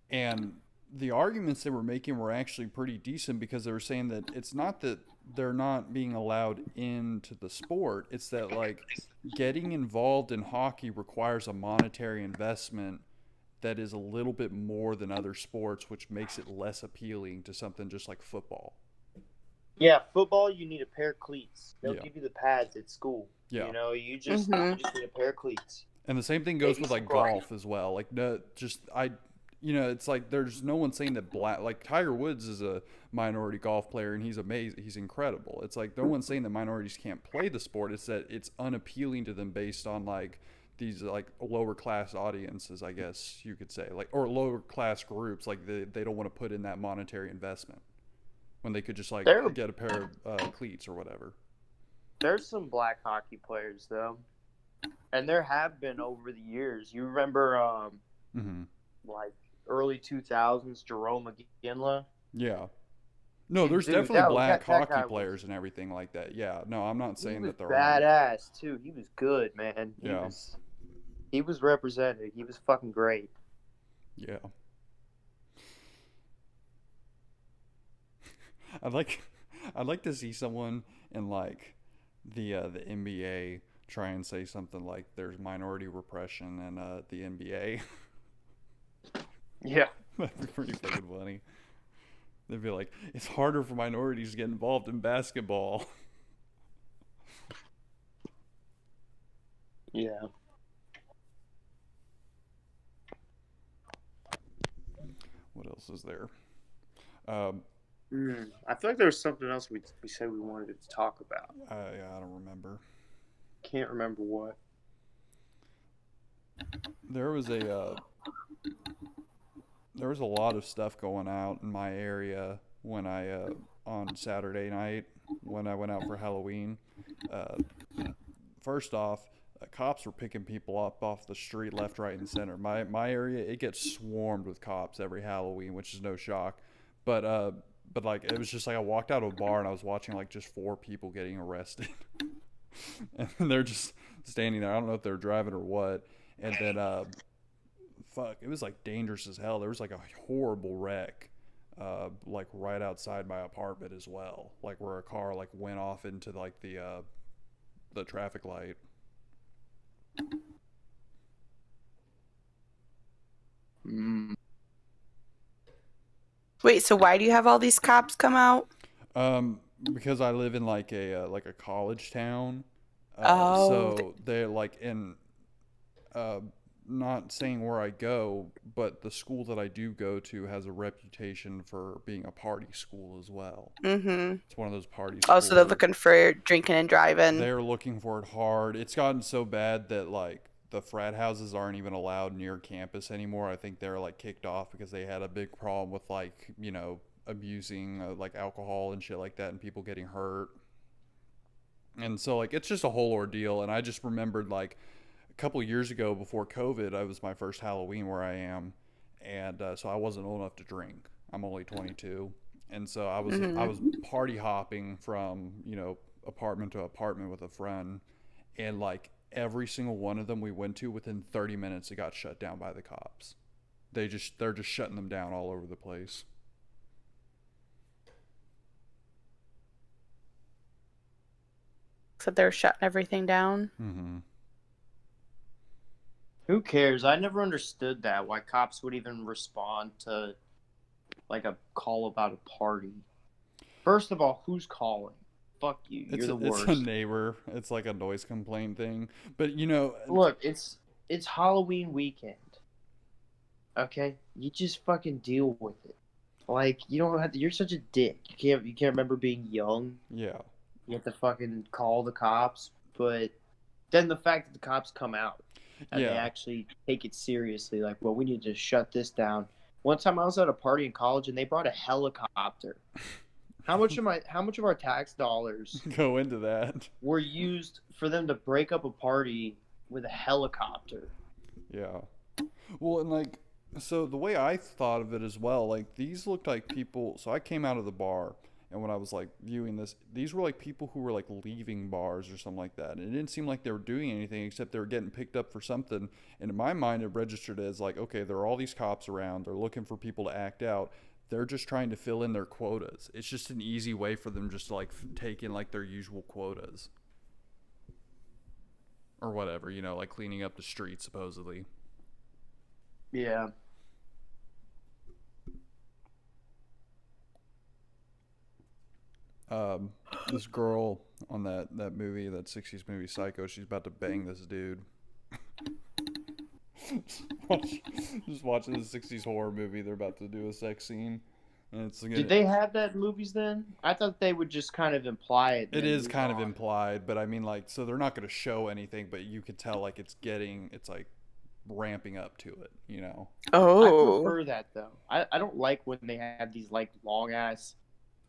and the arguments they were making were actually pretty decent, because they were saying that it's not that they're not being allowed into the sport, it's that like getting involved in hockey requires a monetary investment that is a little bit more than other sports, which makes it less appealing to something just like football. Yeah, football, you need a pair of cleats. They'll Yeah. give you the pads at school. Yeah. You just need a pair of cleats. And the same thing goes Maybe with like some price. golf as well. Like, it's like there's no one saying that like Tiger Woods is a minority golf player and he's amazing, he's incredible. It's like no one's saying that minorities can't play the sport. It's that it's unappealing to them based on like these like lower class audiences, I guess you could say, like, or lower class groups. Like they don't want to put in that monetary investment when they could just like get a pair of cleats or whatever. There's some black hockey players though, and there have been over the years. You remember, like early 2000s, Jerome McGinley? Yeah. No, there's definitely black hockey players and everything like that. Yeah. No, I'm not saying that they're badass too. He was good, man. He was represented. He was fucking great. Yeah. I'd like to see someone in like the NBA try and say something like there's minority repression in the NBA. Yeah. That'd be pretty fucking funny. They'd be like, it's harder for minorities to get involved in basketball. Yeah. What else is there? I feel like there was something else we said we wanted to talk about. I don't remember. Can't remember what. There was a lot of stuff going out in my area when I on Saturday night when I went out for Halloween. First off, cops were picking people up off the street left, right, and center. My area, it gets swarmed with cops every Halloween, which is no shock. But like it was just like I walked out of a bar and I was watching like just 4 people getting arrested. And they're just standing there. I don't know if they're driving or what. And then it was like dangerous as hell. There was like a horrible wreck like right outside my apartment as well, like where a car like went off into like the traffic light. Wait, so why do you have all these cops come out? Because I live in like a college town. So they're like in not saying where I go, but the school that I do go to has a reputation for being a party school as well. Mm-hmm. It's one of those party schools. So they're looking for drinking and driving. They're looking for it hard. It's gotten so bad that like the frat houses aren't even allowed near campus anymore. I think they're like kicked off because they had a big problem with like, abusing like alcohol and shit like that and people getting hurt. And so like it's just a whole ordeal. And I just remembered like a couple years ago before COVID, I was my first Halloween where I am, and so I wasn't old enough to drink. I'm only 22, and so I was party hopping from apartment to apartment with a friend, and like every single one of them we went to, within 30 minutes it got shut down by the cops. They're just shutting them down all over the place. Except they're shutting everything down. Mm-hmm. Who cares? I never understood that. Why cops would even respond to like a call about a party. First of all, who's calling? Fuck you. You're the worst. It's a neighbor. It's like a noise complaint thing. But Look, it's Halloween weekend. Okay? You just fucking deal with it. Like, you don't have to, you're such a dick. You can't remember being young. yeah. You have to fucking call the cops, but then the fact that the cops come out and they actually take it seriously, like, well, we need to shut this down. One time I was at a party in college and they brought a helicopter. How much of our tax dollars go into that were used for them to break up a party with a helicopter? Yeah. Well, and like, so the way I thought of it as well, like these looked like people. So I came out of the bar, and when I was like viewing this, these were like people who were like leaving bars or something like that. And it didn't seem like they were doing anything except they were getting picked up for something. And in my mind, it registered as like, okay, there are all these cops around. They're looking for people to act out. They're just trying to fill in their quotas. It's just an easy way for them just to like take in like their usual quotas. Or whatever, like cleaning up the streets, supposedly. Yeah. This girl on that movie, that 60s movie Psycho, she's about to bang this dude. Just watching the 60s horror movie, they're about to do a sex scene. And Did they have that in movies then? I thought they would just kind of imply it. It is kind of implied, but I mean, like, so they're not going to show anything, but you could tell, like, it's like ramping up to it, Oh. I prefer that, though. I don't like when they have these, like, long-ass,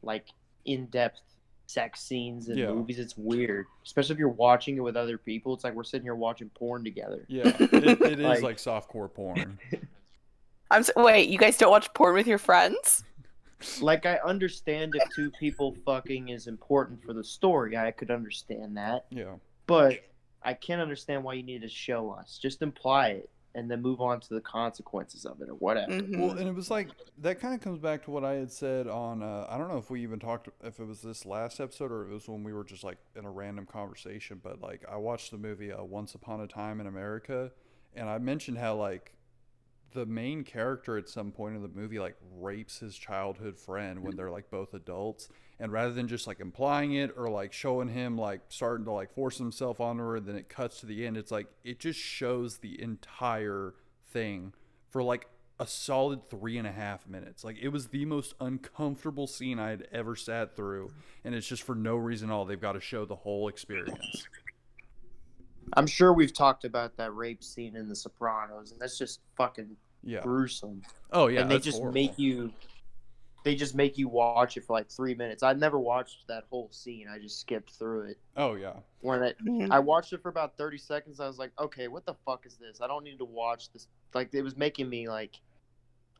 like, in-depth sex scenes in movies. It's weird. Especially if you're watching it with other people. It's like we're sitting here watching porn together. Yeah, it is like softcore porn. Wait, you guys don't watch porn with your friends? Like, I understand if two people fucking is important for the story. I could understand that. Yeah. But I can't understand why you need to show us. Just imply it and then move on to the consequences of it or whatever. Mm-hmm. Well, and it was like, that kind of comes back to what I had said on, I don't know if we even talked, if it was this last episode or it was when we were just like in a random conversation, but like I watched the movie Once Upon a Time in America, and I mentioned how like the main character at some point in the movie like rapes his childhood friend when they're like both adults, and rather than just like implying it or like showing him like starting to like force himself onto her, and then it cuts to the end, it's like it just shows the entire thing for like a solid 3.5 minutes. Like, it was the most uncomfortable scene I had ever sat through, and it's just for no reason at all. They've got to show the whole experience. I'm sure we've talked about that rape scene in The Sopranos, and that's just fucking gruesome. Oh yeah, and they that's just horrible. they just make you watch it for like 3 minutes. I never watched that whole scene. I just skipped through it. Oh yeah. I watched it for about 30 seconds. I was like, okay, what the fuck is this? I don't need to watch this. Like, it was making me like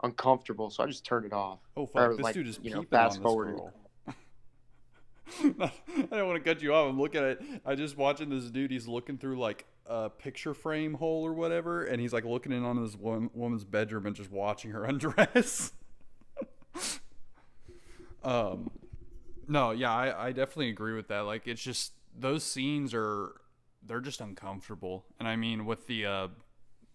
uncomfortable, so I just turned it off. Oh fuck, this dude is peeping fast on forward. this girl. I don't want to cut you off. I'm looking at it. I just watching this dude. He's looking through like a picture frame hole or whatever, and he's like looking in on this woman's bedroom and just watching her undress. No, yeah, I definitely agree with that. Like, it's just those scenes they're just uncomfortable. And I mean, with the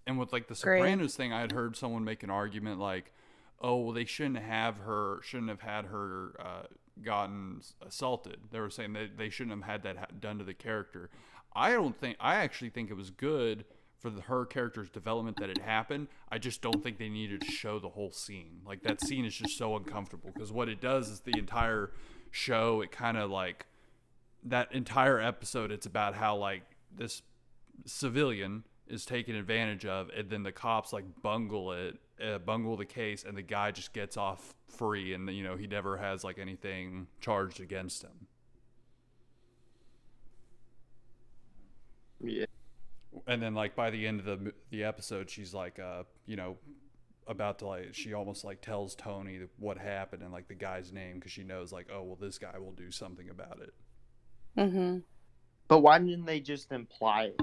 and with like the Sopranos thing, I had heard someone make an argument like, oh, well, they shouldn't have had her gotten assaulted. They were saying that they shouldn't have had that done to the character. I actually think it was good for her character's development that it happened. I just don't think they needed to show the whole scene. Like, that scene is just so uncomfortable, because what it does is the entire show, it kind of like, that entire episode, it's about how like this civilian is taken advantage of, and then the cops like bungle the case, and the guy just gets off free, and he never has like anything charged against him. Yeah. And then like by the end of the episode, she's like about to like, she almost like tells Tony what happened and like the guy's name because she knows like, oh well, this guy will do something about it. Mm-hmm. But why didn't they just imply it?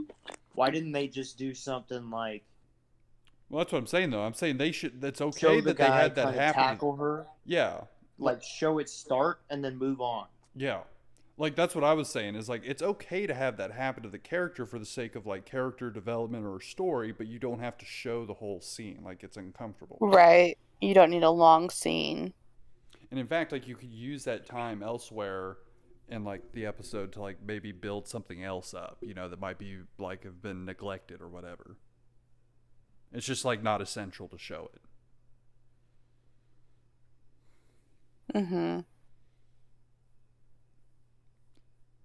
Why didn't they just do something like Well, that's what I'm saying though. I'm saying they should. That's okay show the that they guy had that kind of happen. tackle her, Yeah, like show it start and then move on? yeah. Like that's what I was saying is like it's okay to have that happen to the character for the sake of like character development or story, but you don't have to show the whole scene. Like it's uncomfortable. Right. You don't need a long scene. And in fact, like you could use that time elsewhere in like the episode to like maybe build something else up, you know, that might be like have been neglected or whatever. It's just like not essential to show it. Mm-hmm.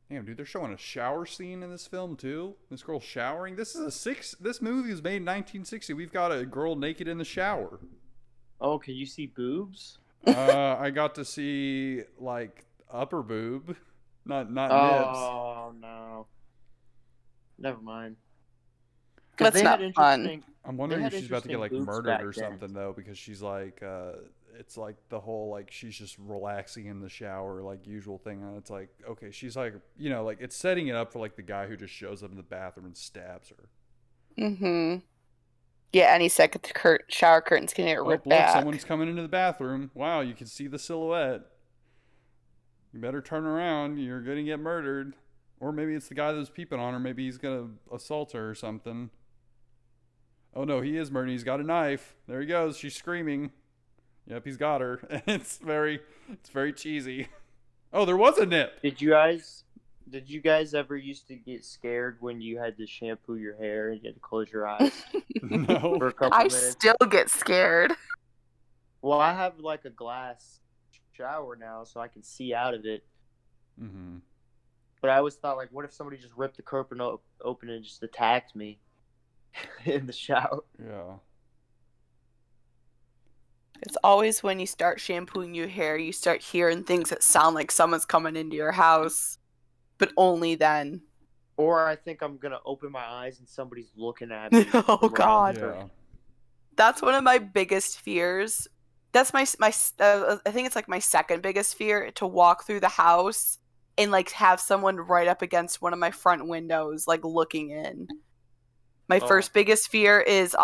Damn, dude, they're showing a shower scene in this film too. This girl showering. This movie was made in 1960. We've got a girl naked in the shower. Oh, can you see boobs? I got to see like upper boob, not nips. Oh no. Never mind. 'Cause That's they not had fun. interesting- I'm wondering they if had she's about to get like interesting boobs murdered back or then. something though, because she's like, it's like the whole like she's just relaxing in the shower, like usual thing. And it's like, okay, she's like, you know, like it's setting it up for like the guy who just shows up in the bathroom and stabs her. Mm-hmm. Yeah, any second the shower curtain's gonna get Oh, ripped look, back. someone's coming into the bathroom. Wow, you can see the silhouette. You better turn around. You're gonna get murdered. Or maybe it's the guy that was peeping on her. Maybe he's gonna assault her or something. Oh no, he is murdering. He's got a knife. There he goes. She's screaming. Yep, he's got her. It's very cheesy. Oh, there was a nip. Did you guys ever used to get scared when you had to shampoo your hair and you had to close your eyes No. for a couple I minutes? still get scared. Well, I have like a glass shower now, so I can see out of it. Mm-hmm. But I always thought, like, what if somebody just ripped the curtain open and just attacked me in the shower? Yeah. It's always when you start shampooing your hair, you start hearing things that sound like someone's coming into your house. But only then. Or I think I'm gonna open my eyes and somebody's looking at me. Oh, from around God. the Yeah. curtain. That's one of my biggest fears. That's my I think it's like my second biggest fear, to walk through the house and like have someone right up against one of my front windows, like looking in. My Oh. first biggest fear is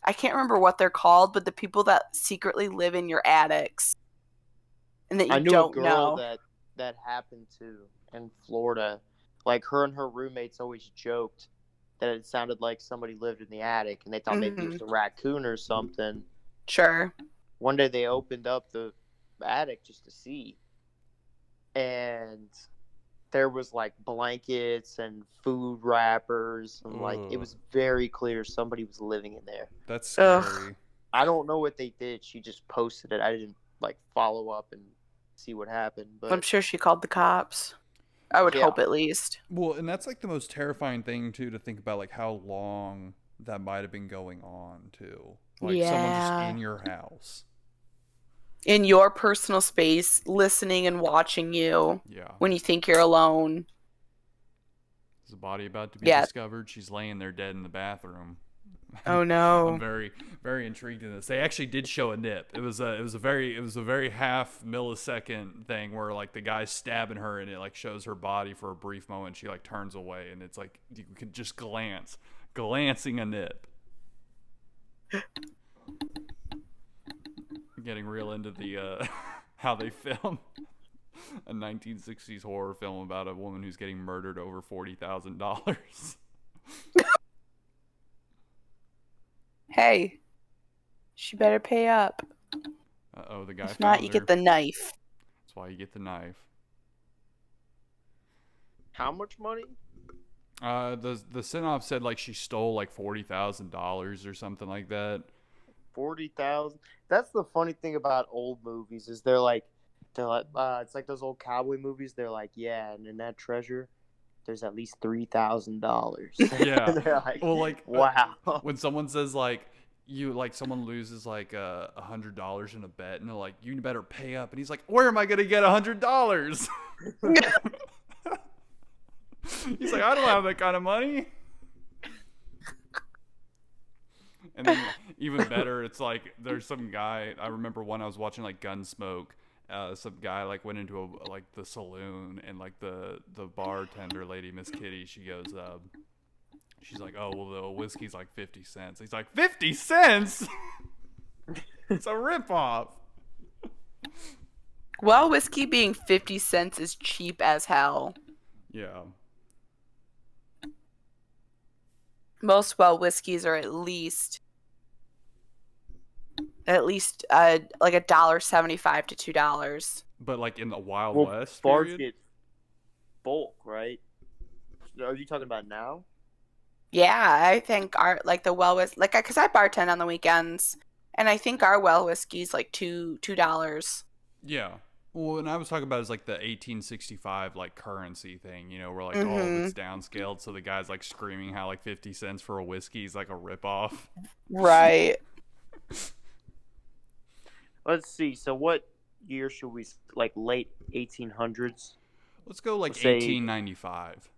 I can't remember what they're called, but the people that secretly live in your attics and that you I knew don't a girl know. that happened to in Florida. Like, her and her roommates always joked that it sounded like somebody lived in the attic, and they thought maybe it was a raccoon or something. Sure. One day they opened up the attic just to see, and there was like blankets and food wrappers, and like it Ugh. was very clear somebody was living in there. That's Ugh. scary. I don't know what they did. She just posted it. I didn't like follow up and see what happened, but I'm sure she called the cops. I would Yeah. hope at least. Well, and that's like the most terrifying thing too, to think about, like how long that might have been going on too. Like someone just Yeah. in your house. In your personal space, listening and watching you Yeah. when you think you're alone. Is the body about to be Yeah. discovered? She's laying there dead in the bathroom. Oh I'm no. very, very intrigued in this. They actually did show a nip. It was a very half millisecond thing where like the guy's stabbing her and it like shows her body for a brief moment. She like turns away and it's like you can just glancing a nip. Getting real into the how they film a 1960s horror film about a woman who's getting murdered over $40,000. Hey, she better pay up. Uh-oh, the guy If not, found you her. get the knife. That's why you get the knife. how much money? The synopsis said like she stole like $40,000 or something like that. 40,000. That's the funny thing about old movies is they're like it's like those old cowboy movies. They're like, yeah, and in that treasure, there's at least $3,000. Yeah. They're like, Well, like wow. when someone says like someone loses like $100 in a bet and they're like, you better pay up, and he's like, where am I gonna get $100? He's like, I don't have that kind of money. And then Even better, it's like there's some guy. I remember when I was watching like Gunsmoke. Some guy like went into like the saloon, and like the bartender lady, Miss Kitty, she goes, she's like, oh well, the whiskey's like 50 cents. He's like, 50 cents? It's a ripoff. Well, whiskey being 50 cents is cheap as hell. Yeah. Most well whiskeys are at least like $1.75 to $2. But like in the Wild Well, West bars period? get bulk, right? Are you talking about now? Yeah, I think our like the well whiskey, like because I bartend on the weekends, and I think our well whiskey's like $2. Yeah. Well, and I was talking about is like the 1865 like currency thing, you know, where like all of Mm-hmm. it's downscaled, so the guy's like screaming how like 50 cents for a whiskey is like a ripoff. Right. Let's see. So what year should we like? Late 1800s, Let's go like Let's say- 1895.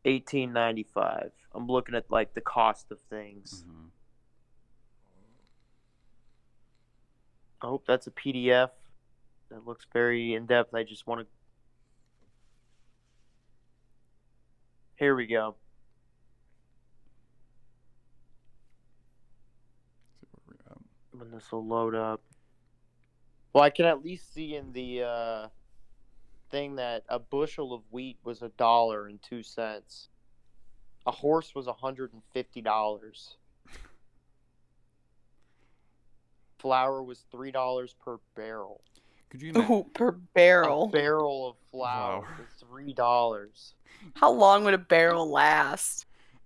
1895. I'm looking at like the cost of things. Mhm. Oh, that's a PDF. That looks very in depth. I just want to. Here we go. See where we're at. When this will load up. Well, I can at least see in the thing that a bushel of wheat was $1.02. A horse was $150. Flour was $3 per barrel. Could you imagine? Ooh, per barrel. A barrel of flour was $3. How long would a barrel last?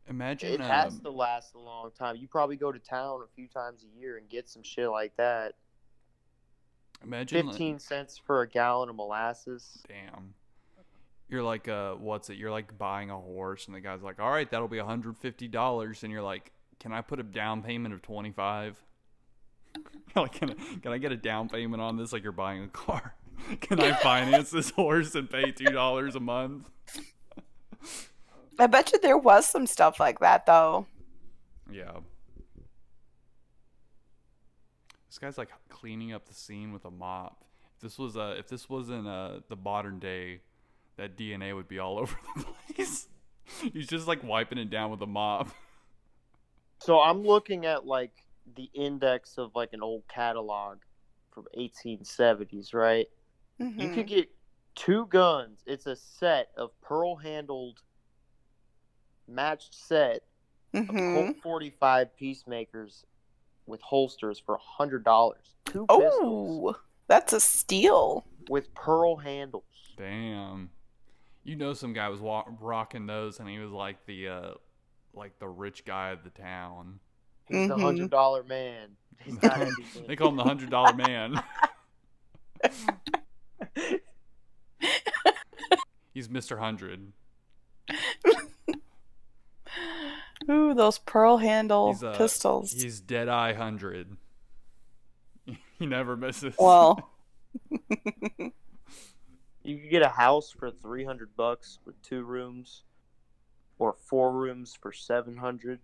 Imagine It has to last a long time. You probably go to town a few times a year and get some shit like that. imagine 15 cents for a gallon of molasses. damn. You're like what's it? You're like buying a horse, and the guy's like, "All right, that'll be $150," and you're like, "Can I put a down payment of 25?" Like, can I get a down payment on this? Like you're buying a car. Can I finance this horse and pay $2 a month? I bet you there was some stuff like that though. Yeah. This guy's like cleaning up the scene with a mop. If this was in the modern day, that DNA would be all over the place. He's just like wiping it down with a mop. So I'm looking at like the index of like an old catalog from 1870s, right? Mm-hmm. You could get 2 guns. It's a set of pearl-handled matched set of Mm-hmm. Colt 45 peacemakers with holsters for $100. 2 pistols Oh, that's a steal. with pearl handles. Damn. You know, some guy was rocking those, and he was like the rich guy of the town. He's the Mhm. $100 man. He's got everything. They call him the $100 man. He's Mr. 100. Ooh, those pearl handle He's pistols. He's Deadeye 100. He never misses. Well, You could get a house for $300 with 2 rooms, or 4 rooms for $700.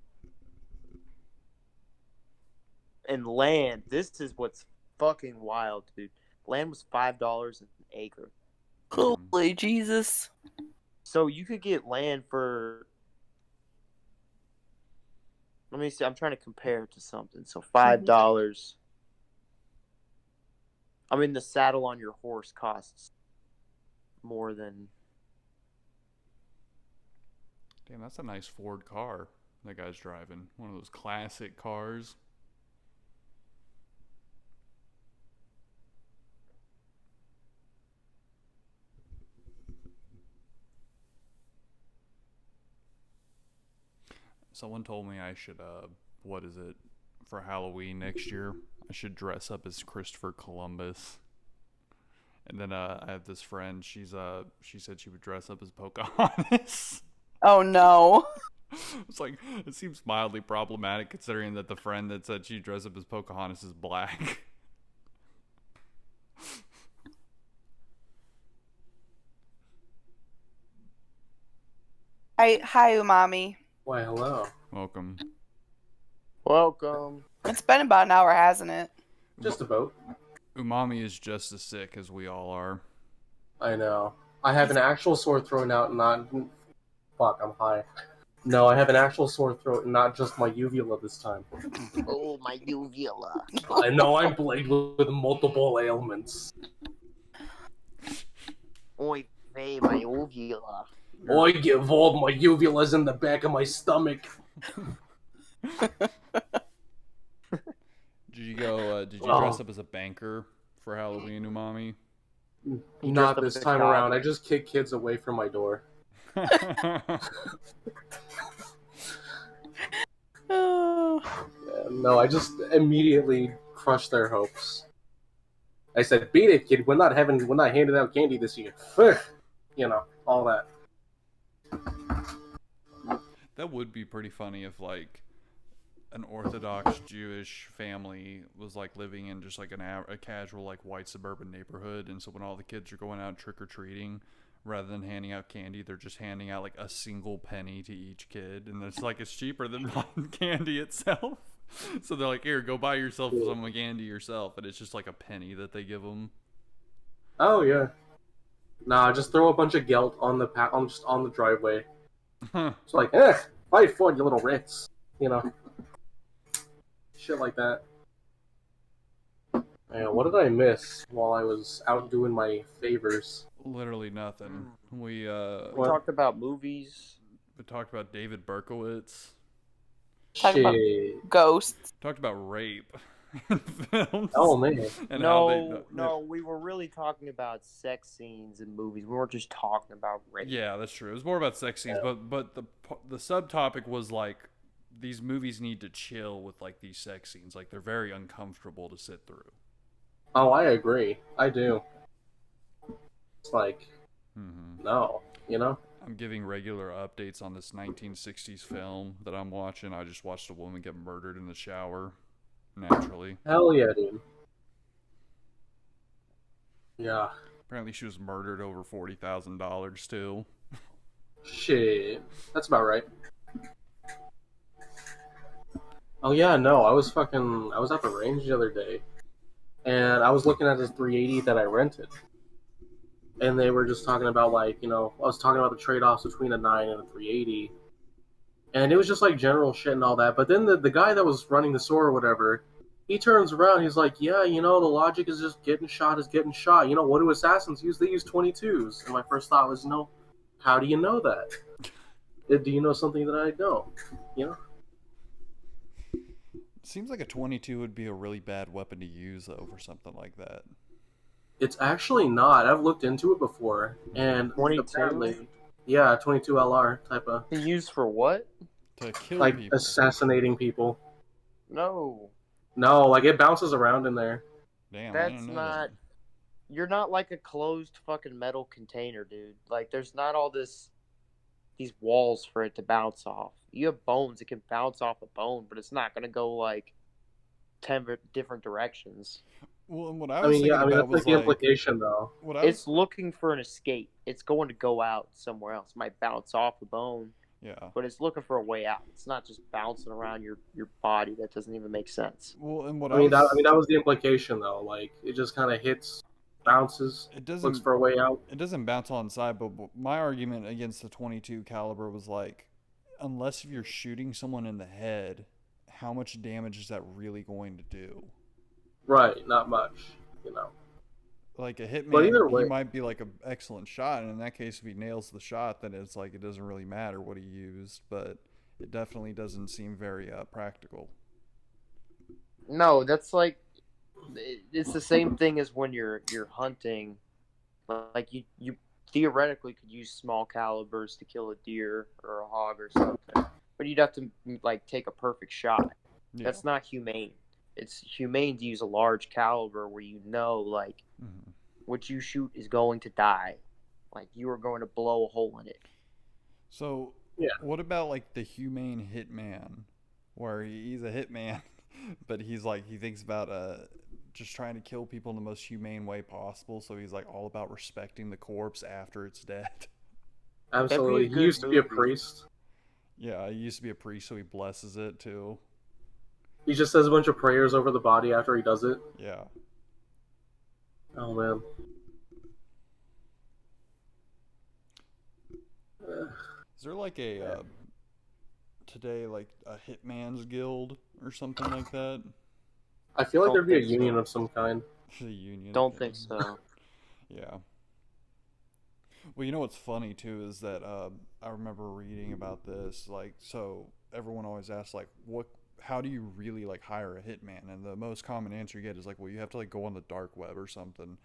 And land, this is what's fucking wild, dude. Land was $5 an acre. holy Jesus. So you could get land for. Let me see. I'm trying to compare it to something. So $5. I mean, the saddle on your horse costs more than. Damn, that's a nice Ford car that guy's driving. One of those classic cars. Someone told me I should, for Halloween next year, I should dress up as Christopher Columbus. And then I have this friend, she said she would dress up as Pocahontas. Oh no. It's like, it seems mildly problematic considering that the friend that said she'd dress up as Pocahontas is black. Hi, Umami. Why, hello. Welcome. Welcome. It's been about an hour, hasn't it? Just about. Umami is just as sick as we all are. I know. I have an actual sore throat now, not... Fuck, I'm high. No, I have an actual sore throat and not just my uvula this time. Oh, my uvula. I know I'm plagued with multiple ailments. Oy vey, my uvula. I get involved, my uvula's in the back of my stomach. Did you dress up as a banker for Halloween, Umami? Not this time around. I just kick kids away from my door. Oh. No, I just immediately crushed their hopes. I said, "Beat it, kid. We're not handing out candy this year." You know, all that. That would be pretty funny if, like, an Orthodox Jewish family was, like, living in just, like, a casual, like, white suburban neighborhood, and so when all the kids are going out trick-or-treating, rather than handing out candy, they're just handing out, like, a single penny to each kid, and it's, like, it's cheaper than buying candy itself. So they're like, here, go buy yourself some candy yourself, and it's just, like, a penny that they give them. Oh, yeah. Nah, just throw a bunch of gelt on the driveway. It's like, fight for it, you little rats. You know. Shit like that. Man, what did I miss while I was out doing my favors? Literally nothing. We talked about movies. We talked about David Berkowitz. Talk about ghosts. Talked about rape in films. Oh, man. And No, we were really talking about sex scenes in movies. We weren't just talking about rape. Yeah, that's true. It was more about sex scenes, but the subtopic was like these movies need to chill with like these sex scenes. Like they're very uncomfortable to sit through. Oh, I agree. I do. It's like, no, you know? I'm giving regular updates on this 1960s film that I'm watching. I just watched a woman get murdered in the shower, naturally. Hell yeah, dude. Yeah. Apparently she was murdered over $40,000 too. Shit. That's about right. Oh yeah, no, I was at the range the other day, and I was looking at this 380 that I rented. And they were just talking about, like, you know, I was talking about the trade-offs between a 9 and a 380. And it was just, like, general shit and all that. But then the guy that was running the store or whatever, he turns around, he's like, yeah, you know, the logic is just getting shot is getting shot. You know, what do assassins use? They use 22s. And my first thought was, no, how do you know that? Do you know something that I don't? You know? Seems like a 22 would be a really bad weapon to use, though, for something like that. It's actually not. I've looked into it before, and 22? apparently, yeah, 22 LR type of. To use for what? To kill like people. assassinating people. No. No, like it bounces around in there. Damn, That's not. You're not like a closed fucking metal container, dude. Like, there's not all these walls for it to bounce off. You have bones, it can bounce off a bone, but it's not gonna go like 10 different directions. Well, and what I was thinking about that's was like the implication, though. It's looking for an escape. It's going to go out somewhere else. It might bounce off a bone. Yeah. But it's looking for a way out. It's not just bouncing around your body. That doesn't even make sense. Well, and that was the implication, though. Like, it just kind of hits, bounces, looks for a way out. It doesn't bounce on side, but my argument against the 22 caliber was like, unless you're shooting someone in the head, how much damage is that really going to do? Right, not much, you know. Like a hitman, but either way, he might be like an excellent shot, and in that case, if he nails the shot, then it's like it doesn't really matter what he used, but it definitely doesn't seem very practical. No, that's like, it's the same thing as when you're hunting. Like you theoretically could use small calibers to kill a deer or a hog or something, but you'd have to like take a perfect shot. Yeah. That's not humane. It's humane to use a large caliber where you know, like, what you shoot is going to die. Like, you are going to blow a hole in it. So, what about, like, the humane hitman? Where he's a hitman, but he's, like, he thinks about just trying to kill people in the most humane way possible. So he's, like, all about respecting the corpse after it's dead. Absolutely. He used to be a priest. Yeah, he used to be a priest, so he blesses it, too. He just says a bunch of prayers over the body after he does it. Yeah. Oh man. Is there like a today like a hitman's guild or something like that? I feel like Don't there'd be a think so. union of some kind. The union. Don't think so. Yeah. Well, you know what's funny too is that I remember reading about this. Like, so everyone always asks like, how do you really like hire a hitman? And the most common answer you get is like, well, you have to like go on the dark web or something.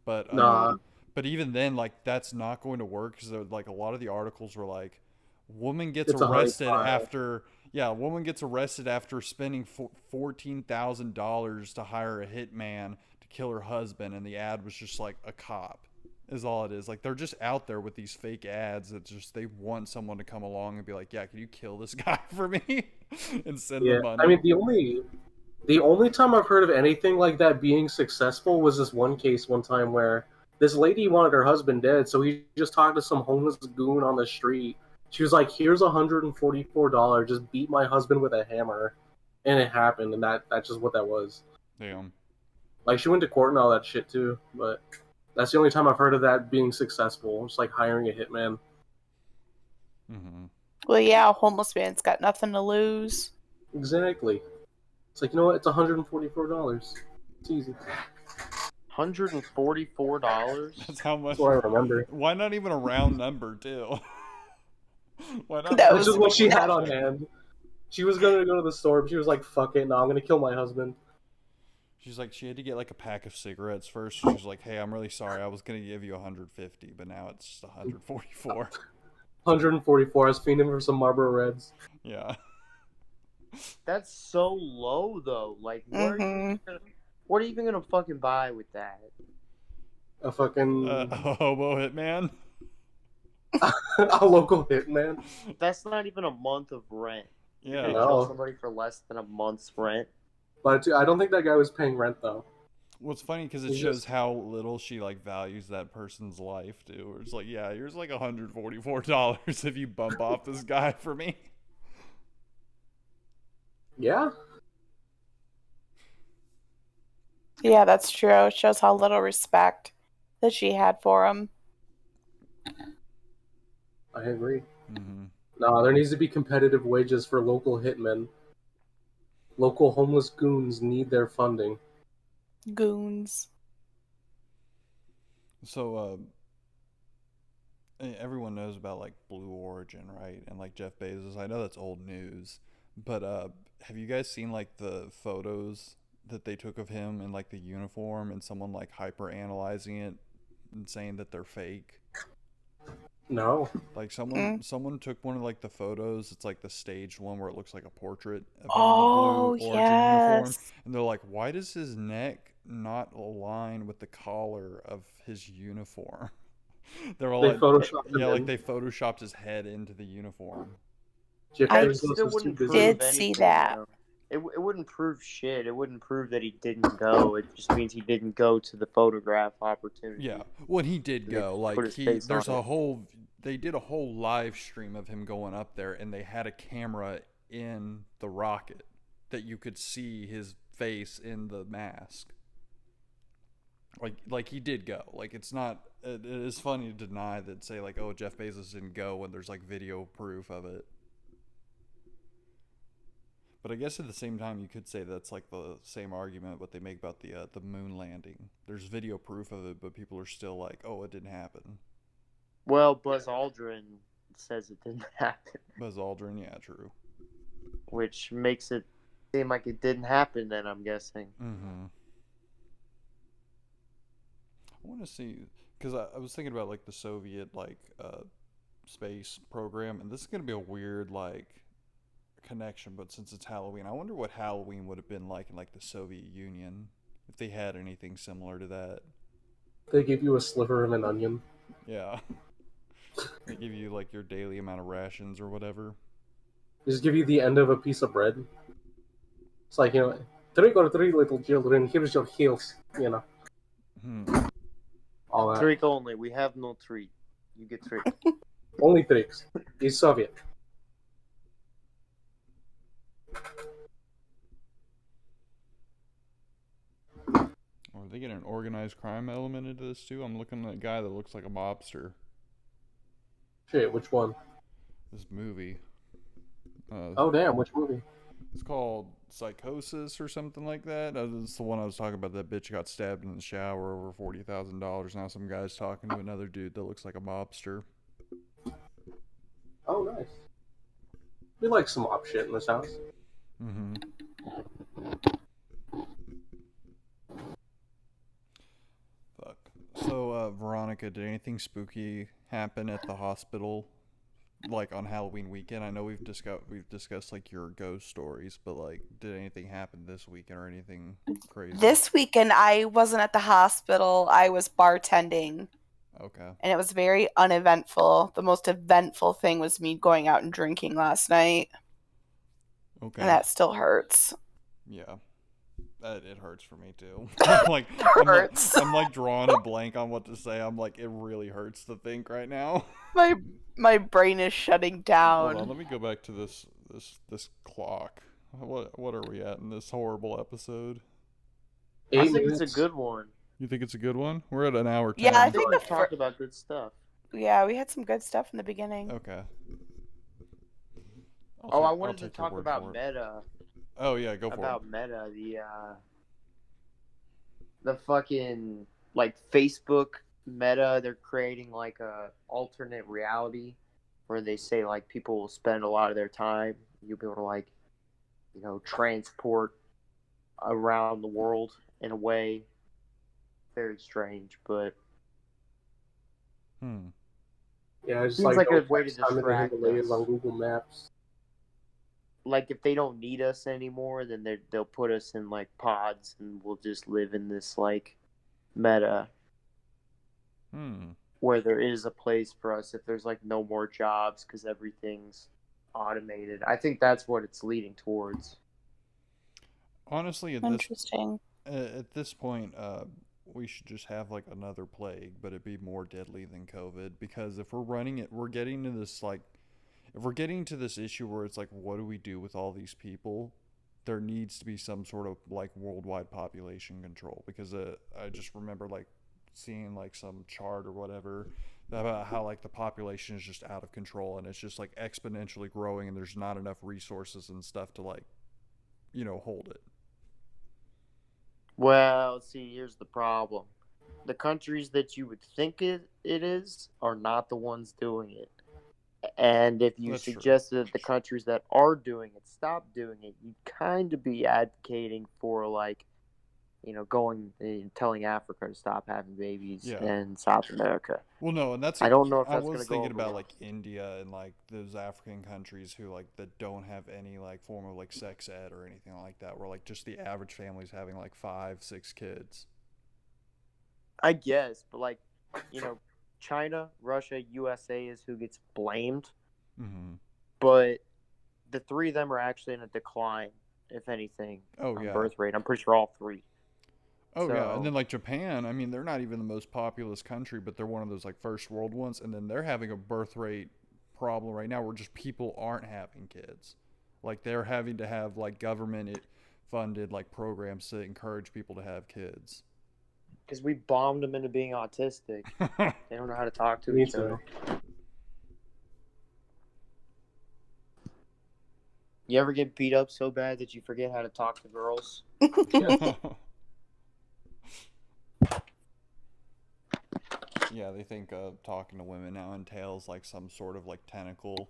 But Nah, but even then, like that's not going to work because like a lot of the articles were like, woman gets it's a honey arrested pot. after woman gets arrested after spending $14,000 to hire a hitman to kill her husband, and the ad was just like a cop. Is all it is. Like they're just out there with these fake ads that just they want someone to come along and be like, yeah, can you kill this guy for me and send Yeah, the money. I mean the only time I've heard of anything like that being successful was this one case one time where this lady wanted her husband dead, so he just talked to some homeless goon on the street. She was like, "Here's $144. Just beat my husband with a hammer," and it happened, and that's just what that was. Damn. Like she went to court and all that shit too, but that's the only time I've heard of that being successful. Just like hiring a hitman. Mm-hmm. Well, yeah, a homeless man's got nothing to lose. Exactly. It's like, you know what? It's $144. It's easy. $144. That's how much. That's what I remember. Why not even a round number too? Why not? That Which was is what she had on hand. She was gonna go to the store, but she was like, "Fuck it, no, I'm gonna kill my husband." She's like, she had to get like a pack of cigarettes first. She was like, hey, I'm really sorry. I was gonna give you 150, but now it's just 144. 144. I was fiending for some Marlboro Reds. Yeah. That's so low though. Like, what are you even gonna fucking buy with that? A fucking A hobo hitman. a local hitman. That's not even a month of rent. You're Yeah. gonna No. kill somebody for less than a month's rent. But I don't think that guy was paying rent though. What's funny because it He's shows just- how little she like values that person's life too. Where it's like, yeah, here's like $144 if you bump off this guy for me. Yeah. Yeah, that's true. It shows how little respect that she had for him. I agree. Mm-hmm. No, there needs to be competitive wages for local hitmen. Local homeless goons need their funding. Goons. So, everyone knows about like Blue Origin, right? And like Jeff Bezos. I know that's old news, but have you guys seen like the photos that they took of him in like the uniform and someone like hyper analyzing it and saying that they're fake? No. Like someone took one of like the photos. It's like the staged one where it looks like a portrait of him Oh, in the Blue Origin uniform. yes. And they're like, why does his neck not align with the collar of his uniform? They're all They like, photoshopped him yeah, like in. they photoshopped his head into the uniform. Jeff I Bezos Still was too wouldn't busy. prove Did see anything, that. though. It wouldn't prove shit. It wouldn't prove that he didn't go. It just means he didn't go to the photograph opportunity. Yeah, when he did They go, put like his face there's on a it. whole, they did a whole live stream of him going up there, and they had a camera in the rocket that you could see his face in the mask. Like he did go. Like it's not. It is funny to deny that, say like, oh, Jeff Bezos didn't go when there's like video proof of it. But I guess at the same time, you could say that's like the same argument what they make about the moon landing. There's video proof of it, but people are still like, oh, it didn't happen. Well, Buzz Aldrin says it didn't happen, Buzz Aldrin, yeah, true. which makes it seem like it didn't happen. Then I'm guessing. Mm-hmm. I want to see, because I was thinking about like the Soviet like space program, and this is gonna be a weird like connection, but since it's Halloween, I wonder what Halloween would have been like in like the Soviet Union if they had anything similar to that. They give you a sliver of an onion. Yeah. They give you like your daily amount of rations or whatever. They just give you the end of a piece of bread. It's like, you know, trick or treat, little children. Here's your heels. You know, all that. Trick only. We have no treat. You get tricked. Only tricks. He's Soviet. they get an organized crime element into this too? I'm looking at a guy that looks like a mobster. Shit, which one? This movie. Oh damn, which movie? It's called Psychosis or something like that. It's the one I was talking about. That bitch got stabbed in the shower over $40,000. Now some guy's talking to another dude that looks like a mobster. Oh nice. We like some mob shit in this house. Mm-hmm. Fuck. So, Veronica, did anything spooky happen at the hospital, like on Halloween weekend? I know we've discussed like your ghost stories, but like, did anything happen this weekend or anything crazy? This weekend, I wasn't at the hospital. I was bartending. Okay. And it was very uneventful. The most eventful thing was me going out and drinking last night. Okay. And that still hurts. Yeah. It hurts for me too. Hurts. I'm like drawing a blank on what to say. I'm like, it really hurts to think right now. My brain is shutting down. Hold on, let me go back to this clock. What are we at in this horrible episode? I think it's a good one. You think it's a good one? We're at an hour 10. Yeah, I think think we talked about good stuff. Yeah, we had some good stuff in the beginning. Okay. I wanted to talk about Meta. Oh yeah, go for it. About Meta, the fucking like Facebook Meta, they're creating like a alternate reality where they say like people will spend a lot of their time. You'll be able to like, transport around the world in a way. Very strange, but yeah, it's seems like a way to distract us on Google Maps. Like if they don't need us anymore, then they'll put us in like pods, and we'll just live in this like meta where there is a place for us if there's like no more jobs because everything's automated. I think that's what it's leading towards. Honestly, Interesting. At this point, we should just have like another plague, but it'd be more deadly than COVID. Because if we're getting to this like, if we're getting to this issue where it's like, what do we do with all these people? There needs to be some sort of like worldwide population control. Because I just remember like seeing like some chart or whatever about how like the population is just out of control and it's just like exponentially growing and there's not enough resources and stuff to like, hold it. Well, see, here's the problem. The countries that you would think it is are not the ones doing it. And if you suggested that the countries that are doing it stop doing it, you'd kind of be advocating for, like, going and telling Africa to stop having babies in South America. Well, no, and that's... I don't know if that's I was thinking about, well. like, India and, like, those African countries who, like, that don't have any, like, form of, like, sex ed or anything like that, where, like, just the average family's having, like, 5-6 kids. I guess, but, like, China, Russia, USA is who gets blamed. Mm-hmm. But the three of them are actually in a decline, if anything, on birth rate. I'm pretty sure all three. Oh, yeah. And then, like, Japan, I mean, they're not even the most populous country, but they're one of those, like, first world ones. And then they're having a birth rate problem right now where just people aren't having kids. Like, they're having to have, like, government-funded, like, programs to encourage people to have kids. Because we bombed them into being autistic. They don't know how to talk to each other. You ever get beat up so bad that you forget how to talk to girls? Yeah, they think talking to women now entails like some sort of like tentacle.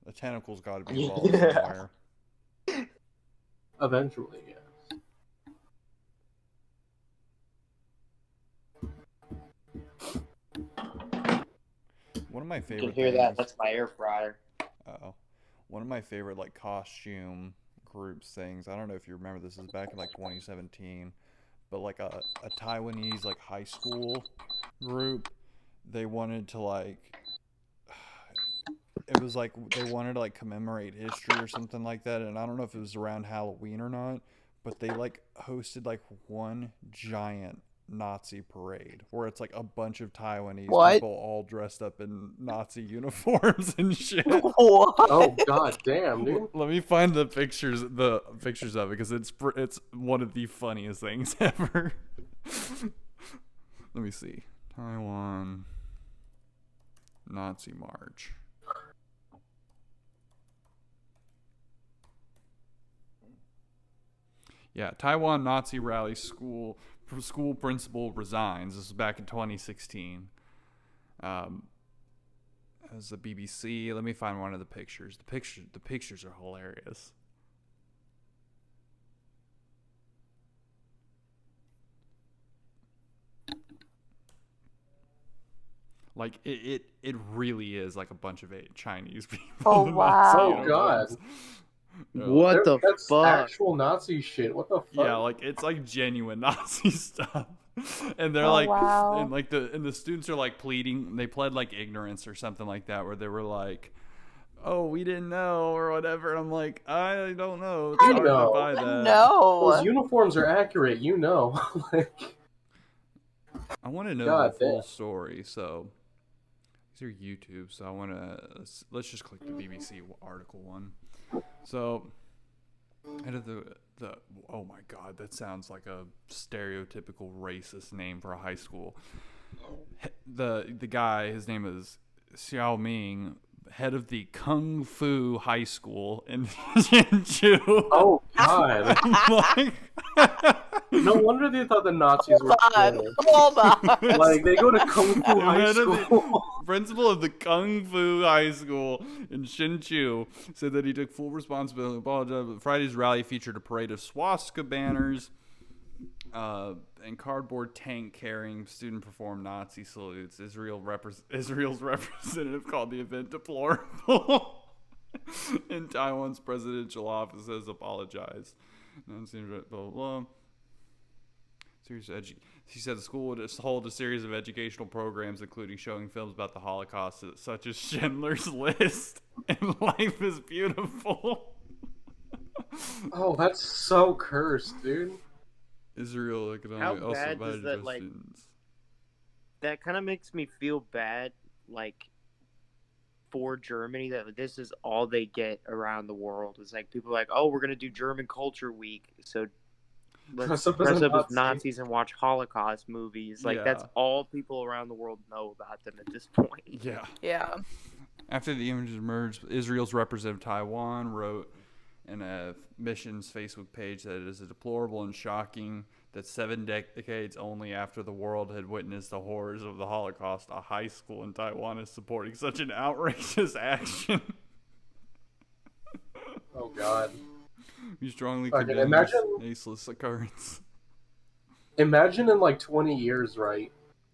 The tentacle's got to be involved somewhere. Eventually, yes. One of my favorite. You can hear that? That's my air fryer. Oh, one of my favorite like costume groups things. I don't know if you remember this. Is back in like 2017, but like a Taiwanese like high school group. They wanted to like. It was like they wanted to like commemorate history or something like that, and I don't know if it was around Halloween or not, but they like hosted like one giant Nazi parade where it's like a bunch of Taiwanese people all dressed up in Nazi uniforms and shit. What? Oh god damn, dude. Let me find the pictures of it because it's one of the funniest things ever. Let me see. Taiwan Nazi March. Yeah, Taiwan Nazi rally school principal resigns. This is back in 2016. As the BBC. Let me find one of the pictures. The pictures are hilarious. Like it really is like a bunch of Chinese people. Oh, in wow. Nazi Oh, God. uniforms. Yeah, What the That's fuck? actual Nazi shit. What the fuck? Yeah, like it's like genuine Nazi stuff. And they're Oh, like, wow. and like the students are like pleading. They pled like ignorance or something like that, where they were like, "Oh, we didn't know" or whatever. And I'm like, I don't know. It's You hard know. to buy that. Those No. uniforms are accurate, you know. Like, I want to know God the full damn. story. So these are YouTube. So I want to let's just click the BBC article one. So out of the oh my god, that sounds like a stereotypical racist name for a high school. The guy, his name is Xiao Ming, head of the Kung Fu High School in Jinju. oh god. I'm like, No wonder they thought the Nazis were cool. Hold on. Like, they go to Kung Fu High Head of the- School. Principal of the Kung Fu High School in Hsinchu said that he took full responsibility and apologized. Friday's rally featured a parade of swastika banners and cardboard tank carrying student performed Nazi salutes. Israel's representative called the event deplorable. And Taiwan's presidential office has apologized. None seems right, blah, blah, blah. She said the school would hold a series of educational programs, including showing films about the Holocaust, such as Schindler's List and Life is Beautiful. Oh, that's so cursed, dude. Israel economic How also bad invited does that, US like- students. That kind of makes me feel bad, like, for Germany, that this is all they get around the world. It's like people are like, oh, we're gonna do German Culture Week, so let's dress up as Nazis and watch Holocaust movies. Like, that's Yeah. all people around the world know about them at this point. Yeah. Yeah. After the images emerged, Israel's representative Taiwan wrote in a mission's Facebook page that it is deplorable and shocking that 7 decades only after the world had witnessed the horrors of the Holocaust, a high school in Taiwan is supporting such an outrageous action. Oh god. We strongly Fucking condemn imagine- this baseless occurrence. Imagine in like 20 years, right?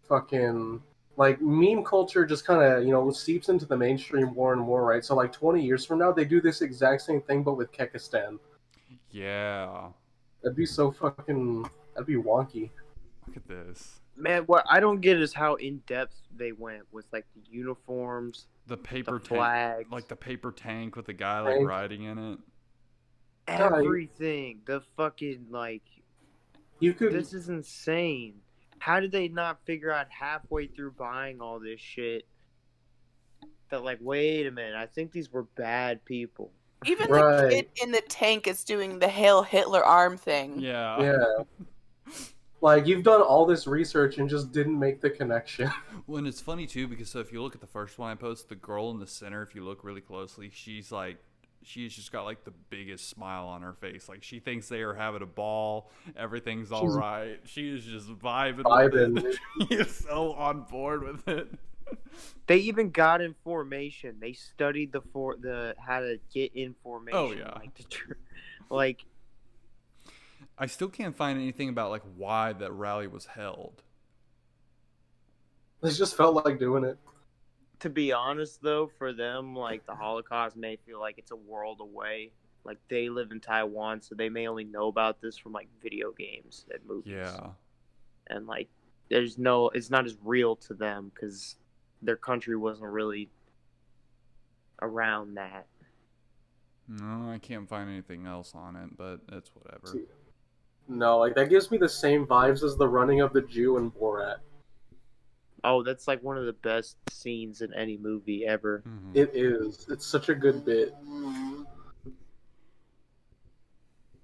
Fucking, like, meme culture just kind of, you know, seeps into the mainstream more and more, right? So, like, 20 years from now, they do this exact same thing, but with Kekistan. Yeah. That'd be so fucking, that'd be wonky. Look at this. Man, what I don't get is how in depth they went with, like, the uniforms, The paper the tank. flags, Like the paper tank with the guy like Tank. riding in it. everything. The fucking, like, You could, this is insane. How did they not figure out halfway through buying all this shit that, like, wait a minute, I think these were bad people? Even Right. the kid in the tank is doing the Hail Hitler arm thing. Yeah. yeah. Like, you've done all this research and just didn't make the connection. Well, and it's funny too because so if you look at the first one I posted, the girl in the center, if you look really closely, she's just got like the biggest smile on her face. Like she thinks they are having a ball. Everything's all She's right. She is just vibing. vibing. With it. She is so on board with it. They even got in formation. They studied the how to get in formation. Oh, yeah. Like I still can't find anything about like why that rally was held. They just felt like doing it. to be honest though, for them, like the Holocaust may feel like it's a world away. Like they live in Taiwan, so they may only know about this from like video games and movies. Yeah. And like it's not as real to them because their country wasn't really around that. No, I can't find anything else on it, but it's whatever. No, like that gives me the same vibes as the running of the Jew in Borat. Oh, that's like one of the best scenes in any movie ever. Mhm. It is. It's such a good bit.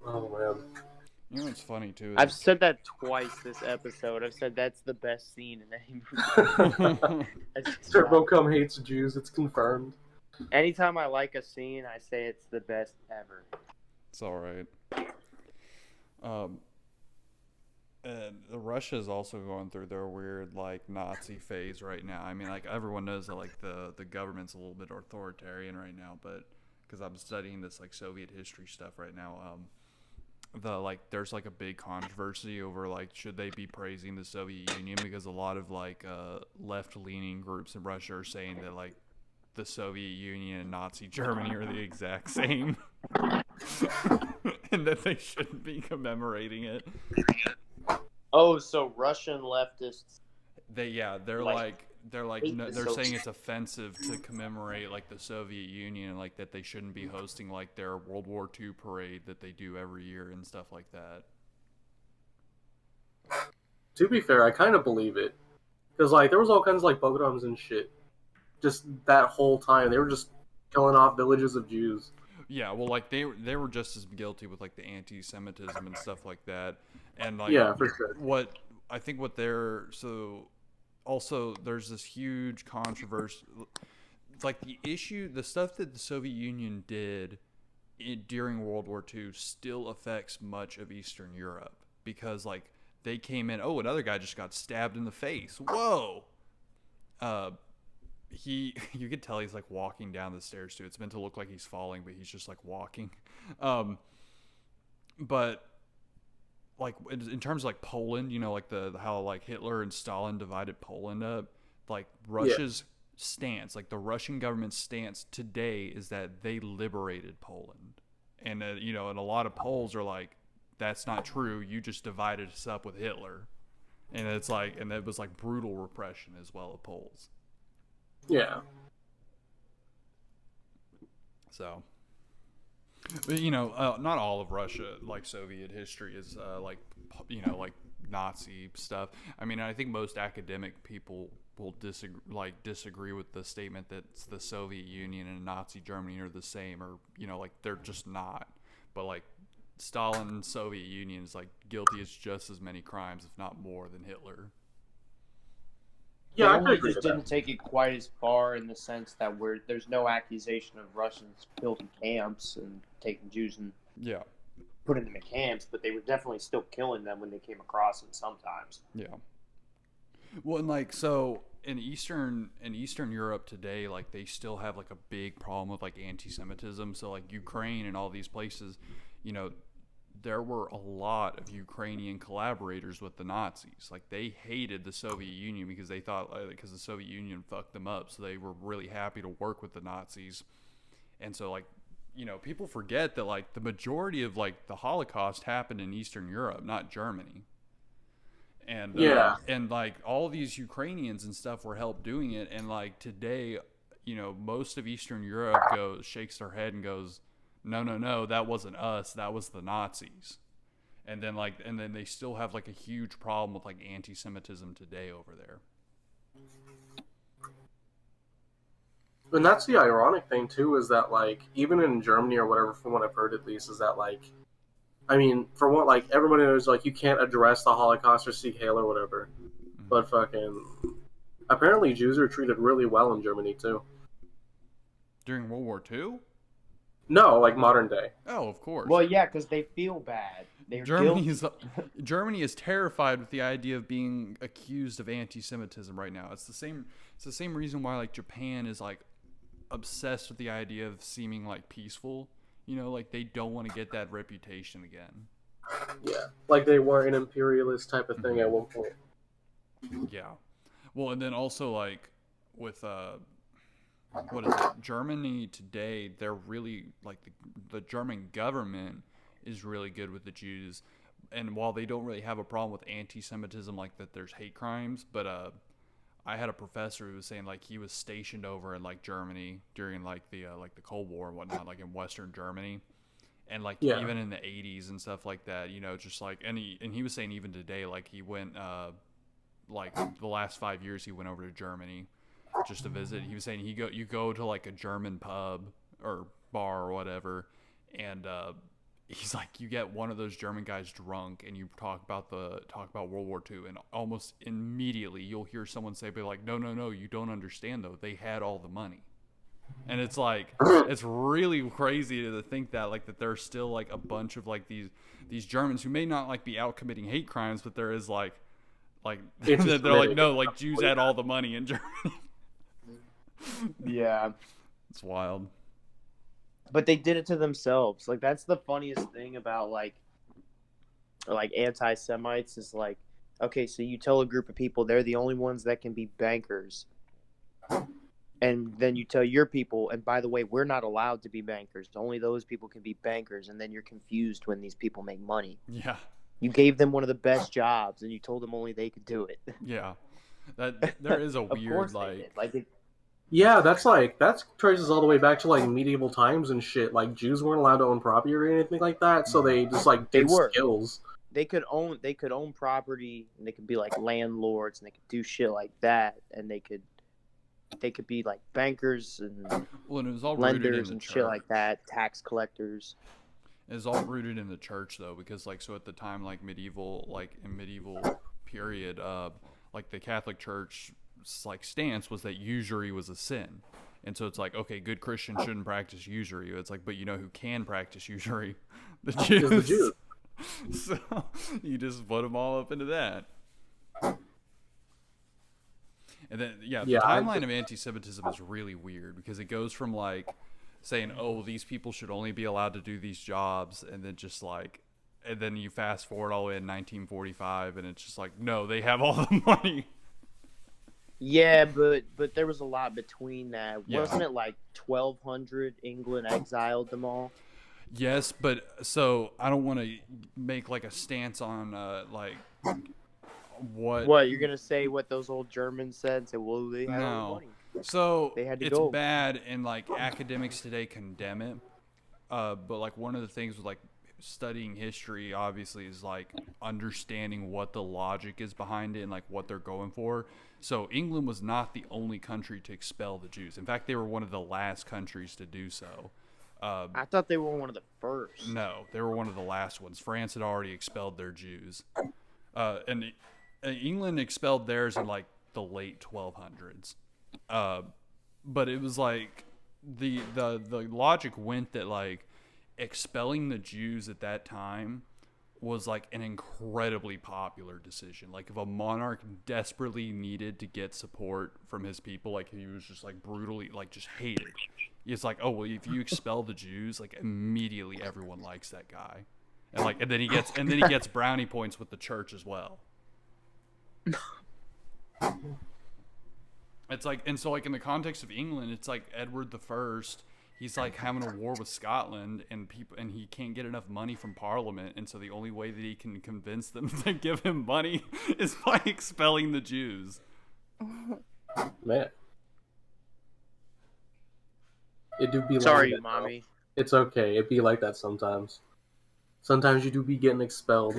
Oh man. You know what's funny too? I've Is said that twice this episode. I've said that's the best scene in any movie. Turbo Cum hates Jews. It's confirmed. Anytime I like a scene, I say it's the best ever. it's all right. And Russia is also going through their weird like Nazi phase right now. I mean, like everyone knows that like the government's a little bit authoritarian right now, but because I'm studying this like Soviet history stuff right now, there's like a big controversy over like should they be praising the Soviet Union, because a lot of like left-leaning groups in Russia are saying that like the Soviet Union and Nazi Germany are the exact same. And that they shouldn't be commemorating it. Oh, so Russian leftists. They're hate no, the they're Soviet- saying it's offensive to commemorate like the Soviet Union, and like that they shouldn't be hosting like their World War II parade that they do every year and stuff like that. To be fair, I kind of believe it. Because, like, there was all kinds of, like, pogroms and shit. Just that whole time. They were just killing off villages of Jews. Yeah, well, like they were just as guilty with like the anti-Semitism and stuff like that, and like Yeah, for sure. what I think what they're so also there's this huge controversy, like the stuff that the Soviet Union did during World War II still affects much of Eastern Europe, because like they came in, oh, another guy just got stabbed in the face, whoa. You could tell he's like walking down the stairs too. It's meant to look like he's falling, but he's just like walking. But like in terms of like Poland, you know, like how like Hitler and Stalin divided Poland up, like Russia's stance, like the Russian government's stance today is that they liberated Poland. And you know, and a lot of Poles are like, that's not true. You just divided us up with Hitler. And it's like, and it was like brutal repression as well of Poles. Yeah. So, but, you know, not all of Russia, like Soviet history, is like, you know, like Nazi stuff. I mean, I think most academic people will disagree with the statement that the Soviet Union and Nazi Germany are the same, or you know, like they're just not. But like Stalin and Soviet Union is like guilty as just as many crimes, if not more, than Hitler. Yeah, I They could agree just with didn't that. take it quite as far in the sense that there's no accusation of Russians building camps and taking Jews and Yeah. putting them in camps, but they were definitely still killing them when they came across them sometimes. Yeah. Well, and like so in Eastern Europe today, like they still have like a big problem with like anti-Semitism. So like Ukraine and all these places, you know, there were a lot of Ukrainian collaborators with the Nazis. Like they hated the Soviet Union because they thought because the Soviet Union fucked them up. So they were really happy to work with the Nazis. And so like, you know, people forget that like the majority of like the Holocaust happened in Eastern Europe, not Germany. And and like all these Ukrainians and stuff were helped doing it. And like today, you know, most of Eastern Europe shakes their head and goes, no, that wasn't us, that was the Nazis. And then they still have like a huge problem with like anti-Semitism today over there. And that's the ironic thing too, is that like even in Germany or whatever, from what I've heard at least, is that like, I mean, for what, like everybody knows, like you can't address the Holocaust or Sieg Heil or whatever, but fucking apparently Jews are treated really well in Germany too. During World War II? No, like modern day. Oh, of course. Well, yeah, because they feel bad. Germany is terrified with the idea of being accused of anti-Semitism right now. It's the same reason why like Japan is like obsessed with the idea of seeming like peaceful. You know, like they don't want to get that reputation again. Yeah, like they were an imperialist type of thing at one point. Yeah. Well, and then also like with what is it? Germany today, they're really like the German government is really good with the Jews, and while they don't really have a problem with anti-Semitism, like that, there's hate crimes. But I had a professor who was saying like he was stationed over in like Germany during like the Cold War and whatnot, like in Western Germany, and like even in the 80s and stuff like that, you know, just like and he was saying even today, like he went like the last 5 years he went over to Germany just to visit. He was saying you go to like a German pub or bar or whatever, and he's like, you get one of those German guys drunk and you talk about World War II, and almost immediately you'll hear someone say, "But like, no, you don't understand though. They had all the money." And it's like, it's really crazy to think that like that there's still like a bunch of like these Germans who may not like be out committing hate crimes, but there is like they're like, no, like Jews had all the money in Germany. Yeah. It's wild. But they did it to themselves. Like, that's the funniest thing about like anti-Semites is like, okay, so you tell a group of people they're the only ones that can be bankers. And then you tell your people, and by the way, we're not allowed to be bankers. Only those people can be bankers. And then you're confused when these people make money. Yeah. You gave them one of the best jobs, and you told them only they could do it. Yeah. That there is a Of weird course like. they did. Like it, Yeah, that traces all the way back to like medieval times and shit. Like Jews weren't allowed to own property or anything like that, so they just like They did were. skills. they could own property, and they could be like landlords, and they could do shit like that, and they could be like bankers and Well, and it was all rooted in lenders the and church. shit like that, tax collectors. It was all rooted in the church though, because like so at the time like medieval period, like the Catholic Church's like stance was that usury was a sin. And so it's like, okay, good Christians shouldn't practice usury. It's like, but you know who can practice usury? The Jews. The Jews. So you just put them all up into that. And then, the timeline of anti-Semitism is really weird because it goes from like saying, oh, these people should only be allowed to do these jobs, and then just like, and then you fast forward all the way in 1945, and it's just like, no, they have all the money. Yeah, but there was a lot between that. Yeah. Wasn't it like 1,200 England exiled them all? Yes, but so I don't want to make like a stance on like What, you're gonna say what those old Germans said? Say, well, they had all the money. So They had to it's go. bad, and like academics today condemn it. But like one of the things with like studying history, obviously, is like understanding what the logic is behind it and like what they're going for. So England was not the only country to expel the Jews. In fact, they were one of the last countries to do so. I thought they were one of the first. No, they were one of the last ones. France had already expelled their Jews, and England expelled theirs in like the late 1200s. But it was like the logic went that like expelling the Jews at that time was like an incredibly popular decision. Like if a monarch desperately needed to get support from his people, like he was just like brutally like just hated. It's like, oh well, if you expel the Jews, like immediately everyone likes that guy, and then he gets brownie points with the church as well. It's like, and so like in the context of England, it's like Edward the First. He's like having a war with Scotland, and he can't get enough money from Parliament, and so the only way that he can convince them to give him money is by expelling the Jews. Man. It do be Sorry, like that, Umami. though. It's okay. It be like that sometimes. Sometimes you do be getting expelled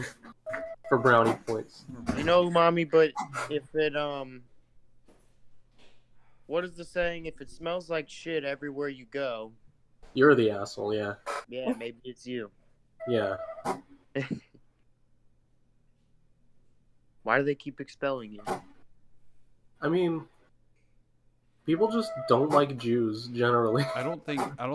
for brownie points. You know, Umami, but if it what is the saying? If it smells like shit everywhere you go, You're the asshole, yeah. yeah, maybe it's you. Yeah. Why do they keep expelling you? I mean, people just don't like Jews generally. I don't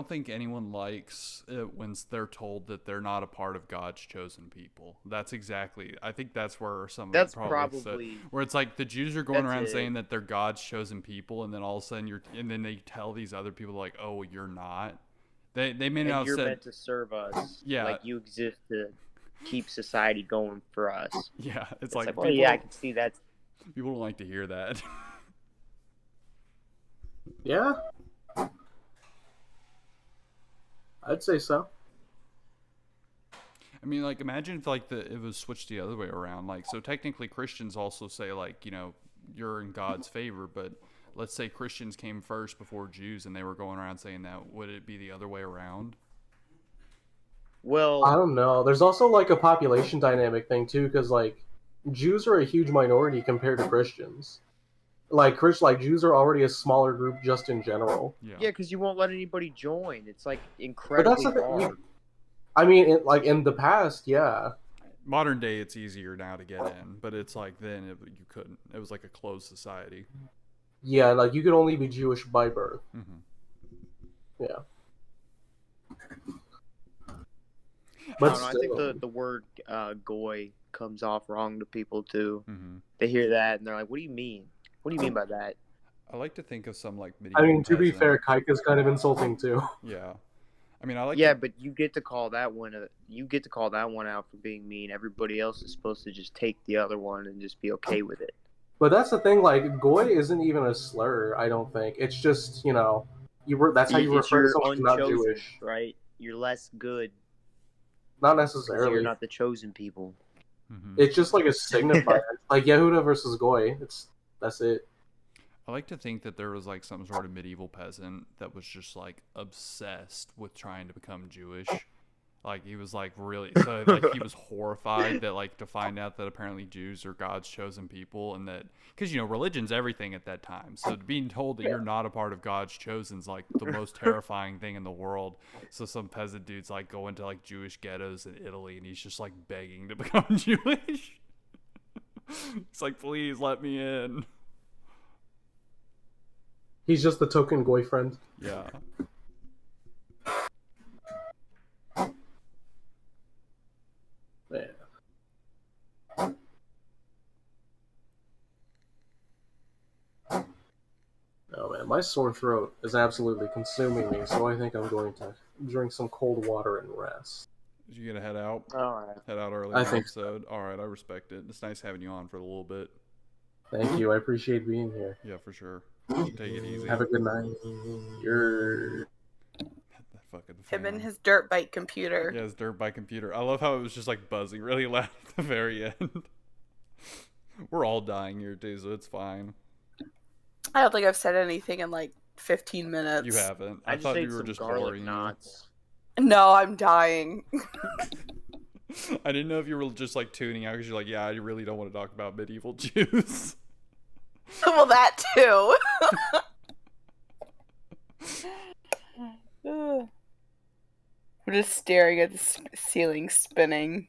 think anyone likes it when they're told that they're not a part of God's chosen people. That's exactly. I think that's where some of That's the problems probably where it's like the Jews are going That's around it. saying that they're God's chosen people, and then all of a sudden and then they tell these other people like, oh, you're not. They may not and have you're said, meant to serve us. Yeah. Like you exist to keep society going for us. yeah. It's It's like, like, people, well, yeah, I can see that. people don't like to hear that. Yeah? I'd say so. I mean, like, imagine if like it was switched the other way around. Like, so technically Christians also say like, you know, you're in God's favor, but let's say Christians came first before Jews, and they were going around saying that. Would it be the other way around? Well, I don't know. There's also like a population dynamic thing too, because like Jews are a huge minority compared to Christians. Like Jews are already a smaller group just in general. Yeah. yeah, because you won't let anybody join. It's like But incredibly that's the thing. hard. I mean, like in the past, yeah. Modern day, it's easier now to get in, but it's like then you couldn't. It was like a closed society. Yeah, like you could only be Jewish by birth. Mm-hmm. Yeah. I But don't know. I think still, the word goy comes off wrong to people too. Mm-hmm. They hear that and they're like, "What do you mean? What do you mean by that?" I like to think of some like I medieval mean, to be peasant. fair, kike is kind of insulting too. Yeah. I mean, I like Yeah, to, but you get to call that one. You get to call that one out for being mean. Everybody else is supposed to just take the other one and just be okay with it. But that's the thing. Like, goy isn't even a slur. I don't think it's just that's how you It's refer to you're someone who's not unchosen, Jewish. right? You're less good Not because necessarily. you're not the chosen people. mm-hmm. It's just like a signifier, like Yehuda versus goy. That's it. I like to think that there was like some sort of medieval peasant that was just like obsessed with trying to become Jewish. Like he was like really so like he was horrified that like to find out that apparently Jews are God's chosen people and that because religion's everything at that time. So being told that you're not a part of God's chosen is like the most terrifying thing in the world. So some peasant dude's like going to like Jewish ghettos in Italy and he's just like begging to become Jewish. It's like please let me in. He's just the token goy friend. Yeah. Yeah. Oh man, my sore throat is absolutely consuming me, so I think I'm going to drink some cold water and rest. You gonna head out? All right. Head out early I in the think episode. All right, I respect it. It's nice having you on for a little bit. Thank you. I appreciate being here. Yeah, for sure. Take it easy. Have a good night. You're... That fucking Him and fan. his dirt bike computer. Yeah, his dirt bike computer. I love how it was just like buzzing really loud at the very end. We're all dying here too, so it's fine. I don't think I've said anything in like 15 minutes. You haven't. I I just thought ate you were some just garlic boring knots. No, I'm dying. you. I didn't know if you were just like tuning out because you're like, yeah, I really don't want to talk about medieval Jews. Well, that too. We're just staring at the ceiling spinning.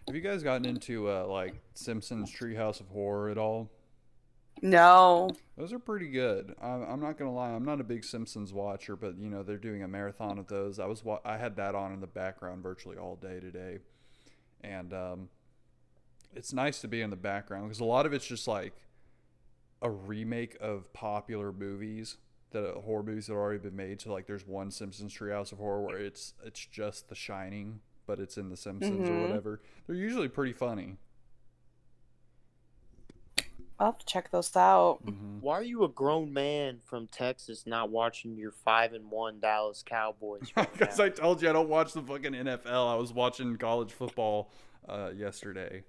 Have you guys gotten into like Simpsons Treehouse of Horror at all? No. Those are pretty good. I'm not gonna lie. I'm not a big Simpsons watcher, but they're doing a marathon of those. I had that on in the background virtually all day today, and it's nice to be in the background because a lot of it's just like a remake of popular movies horror movies that have already been made. So like, there's one Simpsons Treehouse of Horror where it's just The Shining, but it's in The Simpsons or whatever. They're usually pretty funny. I'll have to check those out. Mm-hmm. Why are you a grown man from Texas not watching your 5-1 Dallas Cowboys? Right Because now? I told you I don't watch the fucking NFL. I was watching college football yesterday.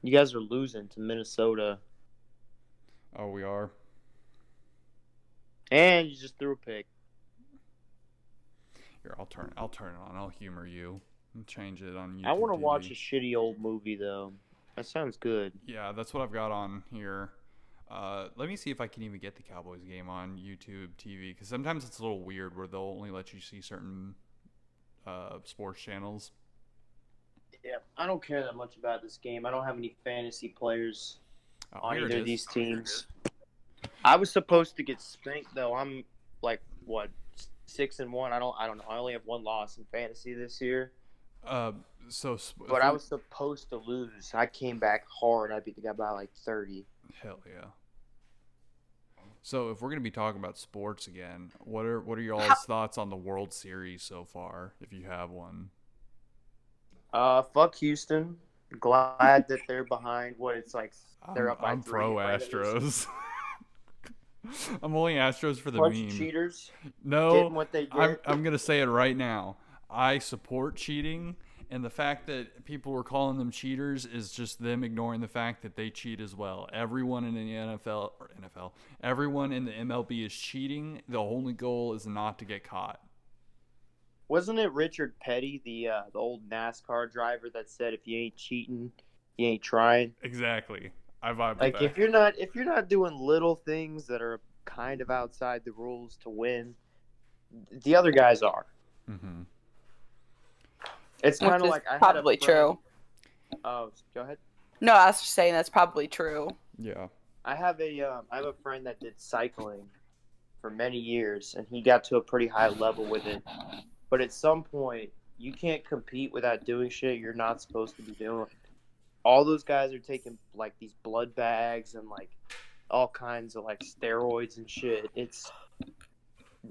You guys are losing to Minnesota, Oh, we are. and you just threw a pick. Here, I'll turn it on. I'll humor you and change it on YouTube. I want to TV. watch a shitty old movie though. That sounds good. Yeah, that's what I've got on here. Let me see if I can even get the Cowboys game on YouTube TV because sometimes it's a little weird where they'll only let you see certain sports channels. Yeah, I don't care that much about this game. I don't have any fantasy players Oh, on here it either of is. these teams. I was supposed to get spanked though. I'm like what 6-1. I don't know. I only have one loss in fantasy this year. But I was supposed to lose. I came back hard. I beat the guy by like 30. Hell yeah. So if we're gonna be talking about sports again, what are y'all's thoughts on the World Series so far, if you have one? Fuck Houston. Glad that they're behind. It's like they're up by I'm 3 pro right at Astros. I'm only Astros for the Bunch meme. of cheaters. No, Getting what they get. I'm gonna say it right now. I support cheating, and the fact that people were calling them cheaters is just them ignoring the fact that they cheat as well. Everyone in the NFL, everyone in the MLB is cheating. The only goal is not to get caught. Wasn't it Richard Petty, the old NASCAR driver, that said, "If you ain't cheating, you ain't trying"? Exactly. I vibe Like with that. if you're not doing little things that are kind of outside the rules to win, The other guys are. Mm-hmm. It's kind Which of is like I had a probably friend- true. Oh, go ahead. No, I was just saying that's probably true. Yeah. I have a friend that did cycling for many years, and he got to a pretty high level with it. But at some point, you can't compete without doing shit you're not supposed to be doing. All those guys are taking like these blood bags and like all kinds of like steroids and shit. It's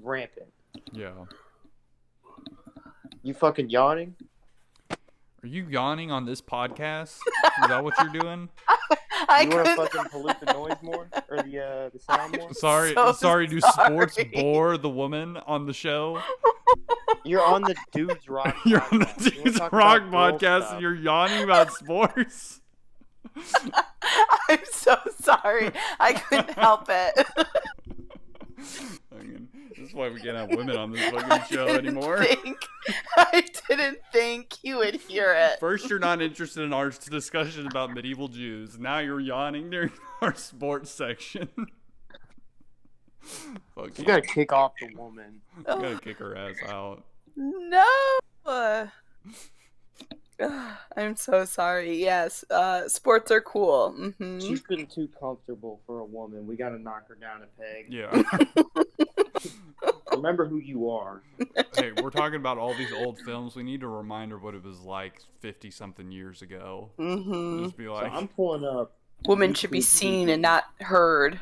rampant. Yeah. You fucking yawning? Are you yawning on this podcast? Is that what you're doing? I You want to couldn't- fucking pollute the noise more or the sound more? Sorry, So sorry. Do sports sorry. bore the woman on the show? You're on the Dudes Rock. You're on the podcast. You wanna Dudes talk Rock about girl podcast, stuff. and you're yawning about sports. I'm so sorry. I couldn't help it. This is why we can't have women on this fucking show anymore. I didn't think you would hear it. First, you're not interested in our discussion about medieval Jews. Now you're yawning during our sports section. Fuck You you. gotta kick off the woman. You gotta kick her ass out. No. I'm so sorry. Yes, sports are cool. Hmm. She's been too comfortable for a woman. We gotta knock her down a peg. Yeah. Remember who you are. Hey, we're talking about all these old films. We need a reminder of what it was like 50-something years ago. Hmm. Just be So like, I'm pulling up. Women should be seen and not heard.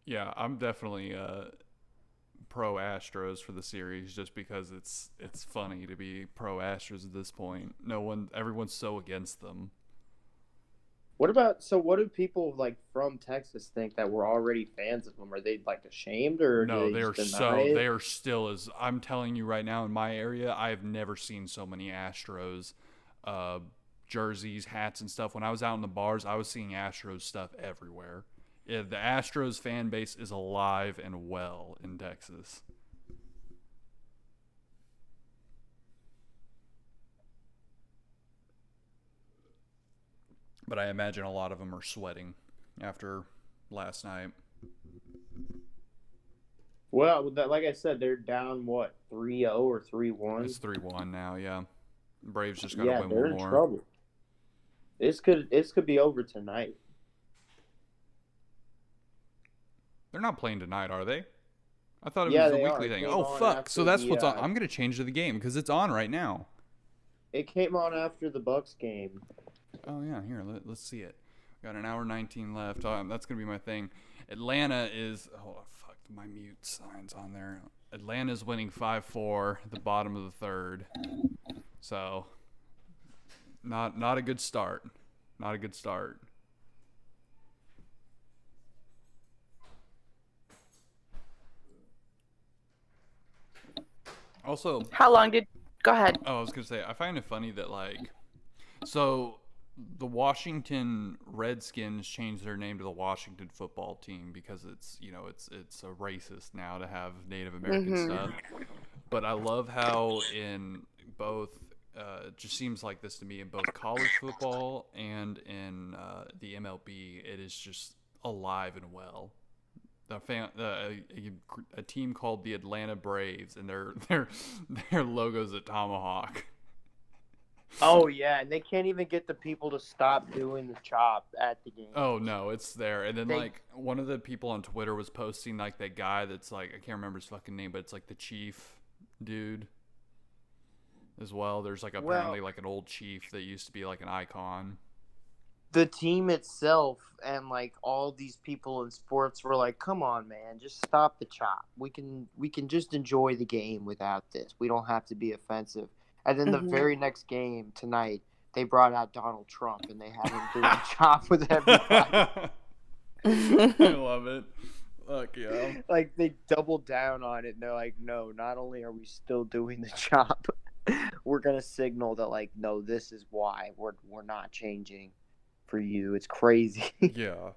yeah, I'm definitely pro Astros for the series just because it's funny to be pro Astros at this point. Everyone's so against them. What do people like from Texas think that we're already fans of them? Are they like ashamed or No, do they are just deny it? they are still as I'm telling you right now in my area, I have never seen so many Astros jerseys, hats and stuff. When I was out in the bars, I was seeing Astros stuff everywhere. Yeah, the Astros fan base is alive and well in Texas. But I imagine a lot of them are sweating after last night. Well, like I said, they're down what 3-0 or 3-1. It's 3-1 now, yeah. Braves just got to Yeah, win they're one in more. trouble. This could be over tonight. They're not playing tonight, are they? I thought it Yeah, was a they weekly are. thing. It Oh, came on fuck. So after that's the, what's on. I'm going to change to the game because it's on right now. It came on after the Bucks game. Oh, yeah. Here, let's see it. Got an hour 19 left. That's going to be my thing. Atlanta is... Oh, fuck. My mute sign's on there. Atlanta's winning 5-4 at the bottom of the third. So, not a good start. Not a good start. Also, How long did? Go ahead. oh, I was gonna say, I find it funny that so the Washington Redskins changed their name to the Washington Football Team because it's a racist now to have Native American stuff. But I love how in both, it just seems like this to me in both college football and in the MLB, it is just alive and well. A team called the Atlanta Braves, and their logo's a tomahawk. Oh yeah, and they can't even get the people to stop doing the chop at the game. Oh no, it's there. And then one of the people on Twitter was posting like that guy that's like, I can't remember his fucking name, but it's like the chief dude as well. There's like apparently like an old chief that used to be like an icon. The team itself and like all these people in sports were like, "Come on, man, just stop the chop. We can just enjoy the game without this. We don't have to be offensive." And then the very next game tonight, they brought out Donald Trump and they had him doing the chop with everybody. I love it. Fuck yeah. Like they doubled down on it and they're like, "No, not only are we still doing the chop, we're gonna signal that like, no, this is why we're not changing for you." It's crazy. Yeah.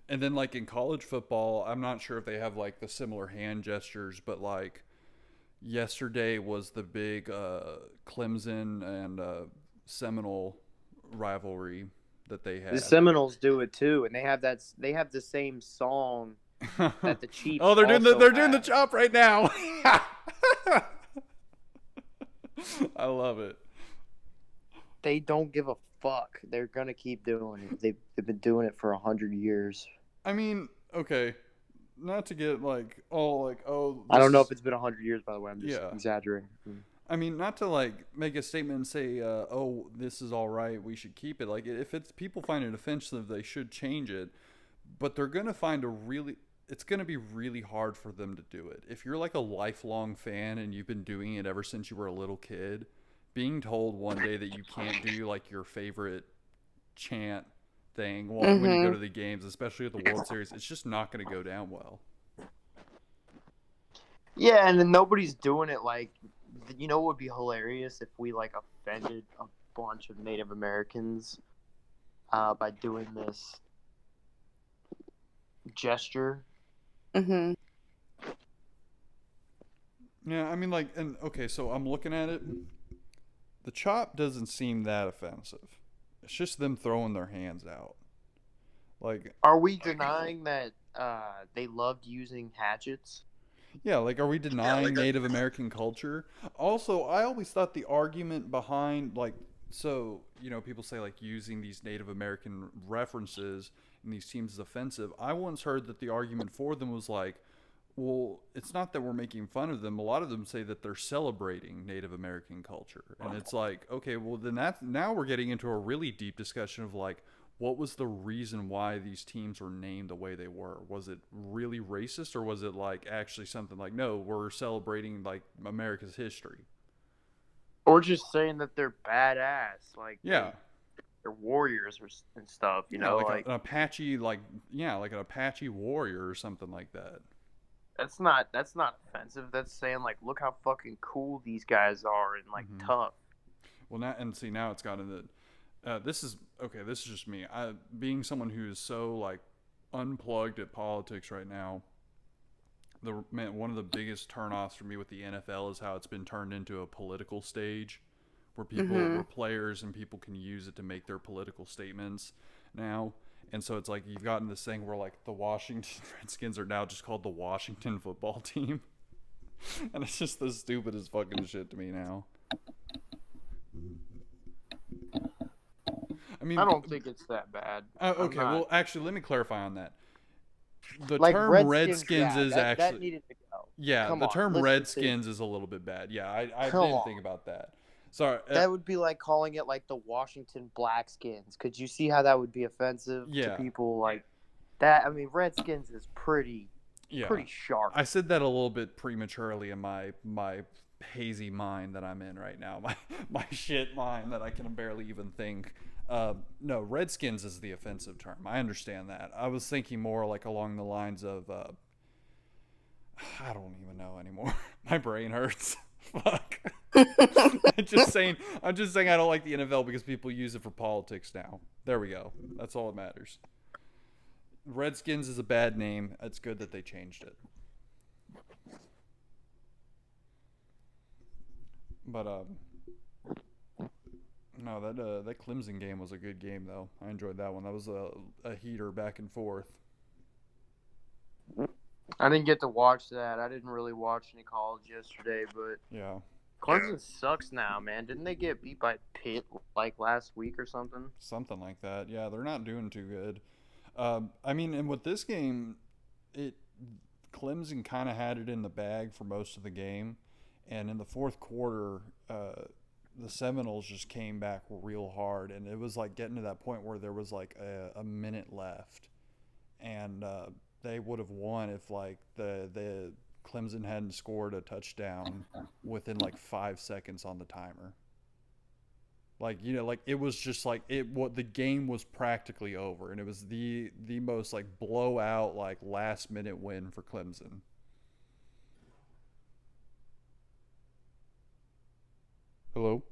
And then like in college football, I'm not sure if they have like the similar hand gestures, but like yesterday was the big Clemson and Seminole rivalry that they The have. Seminoles do it too, and they have the same song that the Chiefs. Oh, they're doing the have. chop right now. I love it. They don't give a fuck. They're gonna keep doing it. They've been doing it for 100 years. I mean, okay, not to get like all like, oh, I don't know this if it's been 100 years, by the way. I'm just exaggerating. I mean, not to like make a statement and say, oh, this is all right, we should keep it. Like, if it's people find it offensive, they should change it. But they're gonna find it's gonna be really hard for them to do it. If you're like a lifelong fan and you've been doing it ever since you were a little kid, being told one day that you can't do like your favorite chant thing when you go to the games, especially at the World Series, it's just not gonna go down well. Yeah, and then nobody's doing it. Like, you know what would be hilarious if we like offended a bunch of Native Americans by doing this gesture. Mm-hmm. Yeah, I mean, like, and okay, so I'm looking at it. The chop doesn't seem that offensive. It's just them throwing their hands out. Like, are we denying that they loved using hatchets? Yeah, like, are we denying Native American culture? Also, I always thought the argument behind, like, so, you know, people say, like, using these Native American references in these teams is offensive. I once heard that the argument for them was like, well, it's not that we're making fun of them. A lot of them say that they're celebrating Native American culture. And it's like, okay, well, then now we're getting into a really deep discussion of, like, what was the reason why these teams were named the way they were? Was it really racist, or was it like actually something like, no, we're celebrating like America's history? Or just saying that they're badass, like Yeah, they're warriors and stuff, you know, like an Apache, like an Apache warrior or something like that. That's not offensive. That's saying like, look how fucking cool these guys are and like tough. Well, now it's gotten the. This is just me. Being someone who is so like unplugged at politics right now. One of the biggest turnoffs for me with the NFL is how it's been turned into a political stage, where where players and people can use it to make their political statements now. And so it's like you've gotten this thing where like the Washington Redskins are now just called the Washington Football Team, and it's just the stupidest fucking shit to me now. I mean, I don't think it's that bad. Okay, well, actually, let me clarify on that. The like term Redskins is actually that needed to go. Yeah, Come the on, term listen Redskins is a little bit bad. Yeah, I didn't think about that. Sorry. That would be like calling it like the Washington Blackskins. Could you see how that would be offensive to people like that? I mean, Redskins is pretty sharp. I said that a little bit prematurely in my hazy mind that I'm in right now. My shit mind that I can barely even think. No, Redskins is the offensive term. I understand that. I was thinking more like along the lines of, I don't even know anymore. My brain hurts. Fuck. I'm just saying I don't like the NFL because people use it for politics now. There we go. That's all that matters. Redskins is a bad name. It's good that they changed it. But, no, that Clemson game was a good game, though. I enjoyed that one. That was a heater back and forth. I didn't get to watch that. I didn't really watch any college yesterday, but yeah, Clemson sucks now, man. Didn't they get beat by Pitt like last week or something? Something like that. Yeah, they're not doing too good. I mean, and with this game, Clemson kind of had it in the bag for most of the game, and in the fourth quarter, the Seminoles just came back real hard, and it was like getting to that point where there was like a minute left, and they would have won if like the Clemson hadn't scored a touchdown within like 5 seconds on the timer. Like, you know, like it was just like the game was practically over, and it was the most like blowout like last minute win for Clemson. Hello?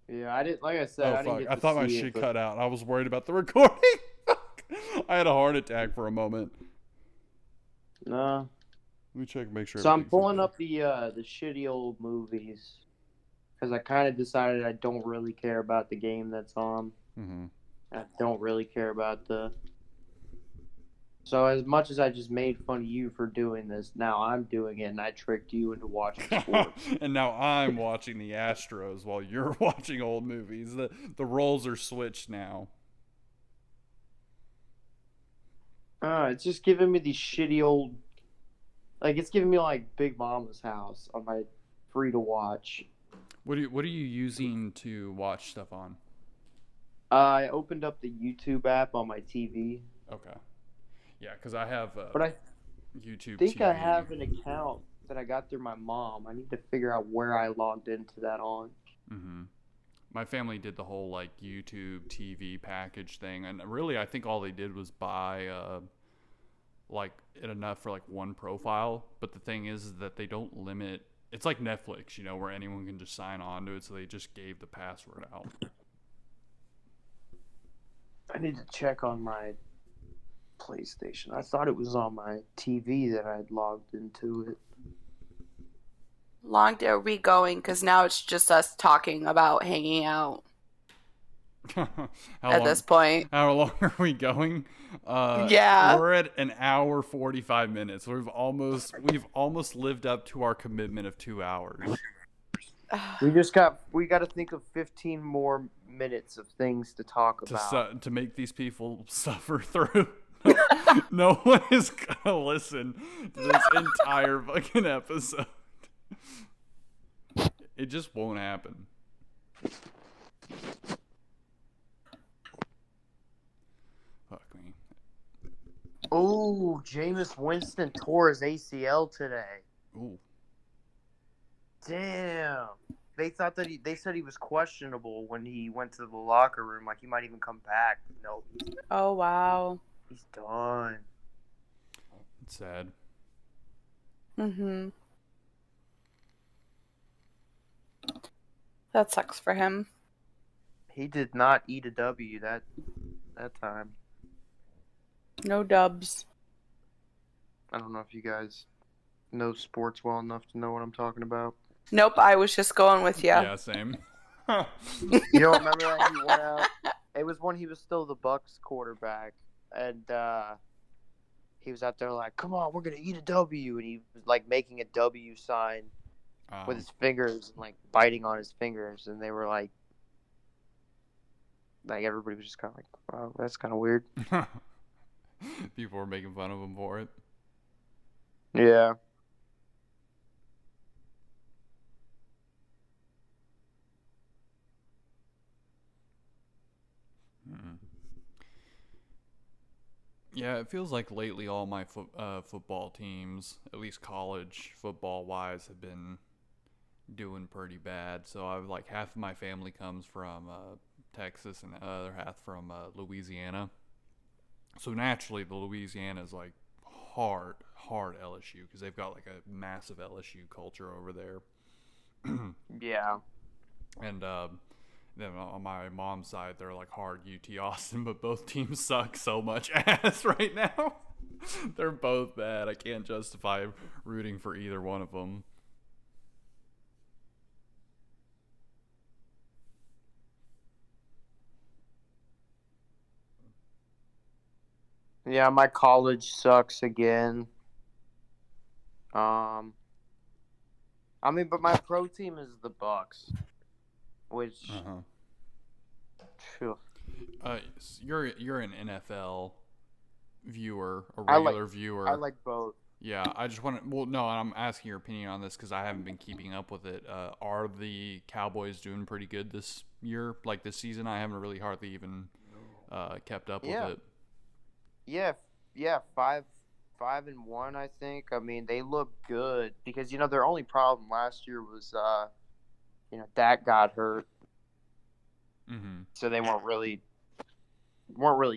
Yeah, I didn't. Like I said, Oh, I didn't fuck. get I to thought my see shit it, but cut out. I was worried about the recording. I had a heart attack for a moment. No. Let me check and make sure. So I'm pulling up the shitty old movies because I kind of decided I don't really care about the game that's on. Mm-hmm. I don't really care about the. So as much as I just made fun of you for doing this, now I'm doing it, and I tricked you into watching sports. And now I'm watching the Astros while you're watching old movies. The roles are switched now. It's just giving me these shitty old. Like, it's giving me, like, Big Mama's House on my free to watch. What are you using to watch stuff on? I opened up the YouTube app on my TV. Okay. Yeah, because I have But I YouTube think TV. I have an account that I got through my mom. I need to figure out where I logged into that on. Mm-hmm. My family did the whole like YouTube TV package thing, and really I think all they did was buy like it enough for like one profile. But the thing is that they don't limit. It's like Netflix, you know, where anyone can just sign on to it. So they just gave the password out. I need to check on my PlayStation. I thought it was on my TV that I'd logged into it. Long are we going? Because now it's just us talking about hanging out at this point. How long are we going? Yeah. We're at an hour 45 minutes. We've almost lived up to our commitment of 2 hours. We got to think of 15 more minutes of things to talk about. To make these people suffer through. No one is gonna listen to this entire fucking episode. It just won't happen. Fuck me. Oh, Jameis Winston tore his ACL today. Ooh. Damn. They said he was questionable when he went to the locker room, like he might even come back. No, Oh, wow. he's done. It's sad. Mm-hmm. That sucks for him. He did not eat a W that time. No dubs. I don't know if you guys know sports well enough to know what I'm talking about. Nope, I was just going with you. Yeah, same. You don't remember that he went out? It was when he was still the Bucks quarterback, and he was out there like, "Come on, we're gonna eat a W," and he was like making a W sign with his fingers and like biting on his fingers, and they were like everybody was just kind of like, "Wow, that's kind of weird." People were making fun of him for it. Yeah. Yeah, it feels like lately all my football teams, at least college football wise, have been doing pretty bad. So I've like half of my family comes from Texas and the other half from Louisiana. So naturally, the Louisiana is like hard LSU because they've got like a massive LSU culture over there. Yeah. And then on my mom's side, they're like hard UT Austin, but both teams suck so much ass right now. They're both bad. I can't justify rooting for either one of them. Yeah, my college sucks again. I mean, but my pro team is the Bucks, which phew. You're an NFL viewer, a I like- regular viewer. I like both. Yeah, I just want to. Well, no, I'm asking your opinion on this because I haven't been keeping up with it. Are the Cowboys doing pretty good this year? Like this season, I haven't really hardly even kept up with it. Yeah, 5-1, I think. I mean, they look good because their only problem last year was Dak got hurt, so they weren't really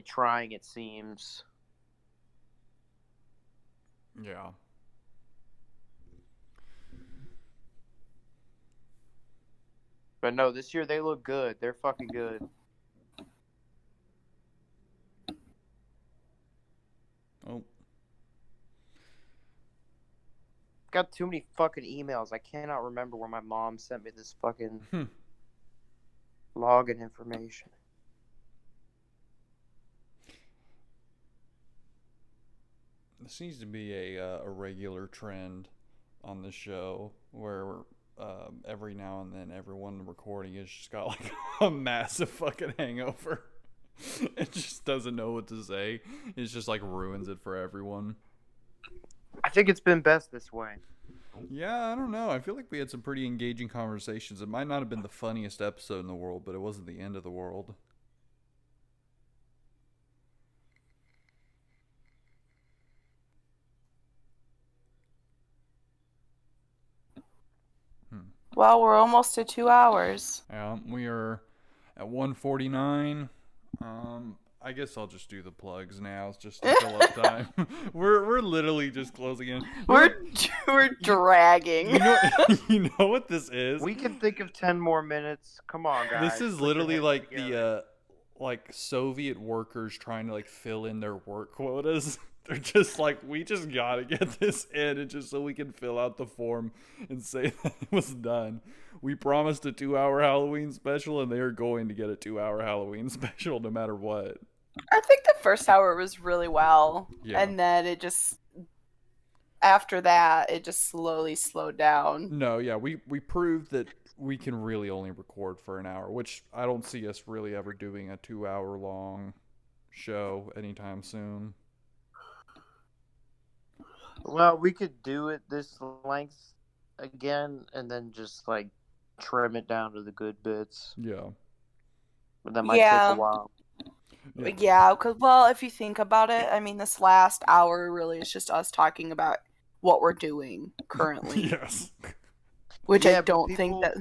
trying. It seems. Yeah. But no, this year they look good. They're fucking good. got too many fucking emails. I cannot remember where my mom sent me this fucking login information. This seems to be a regular trend on the show where every now and then everyone recording has just got like a massive fucking hangover. It just doesn't know what to say. It just like ruins it for everyone. I think it's been best this way. Yeah, I don't know. I feel like we had some pretty engaging conversations. It might not have been the funniest episode in the world, but it wasn't the end of the world. Well, we're almost to 2 hours. Yeah, we are at 1:49. I guess I'll just do the plugs now, just to fill up time. we're literally just closing in. We're dragging. You know what this is? We can think of 10 more minutes. Come on, guys. This is Put your literally heads like together. the like Soviet workers trying to like fill in their work quotas. They're just like, we just gotta get this in, and just so we can fill out the form and say that it was done. We promised a 2-hour Halloween special, and they are going to get a 2-hour Halloween special no matter what. I think the first hour was really well. Yeah. And then it just, after that, it just slowly slowed down. No, yeah, we proved that we can really only record for an hour, which I don't see us really ever doing a 2-hour long show anytime soon. Well, we could do it this length again and then just like trim it down to the good bits. Yeah. But that might take a while. Yeah, because, well, if you think about it, I mean, this last hour really is just us talking about what we're doing currently. Yes. Which Yeah, I but don't think that...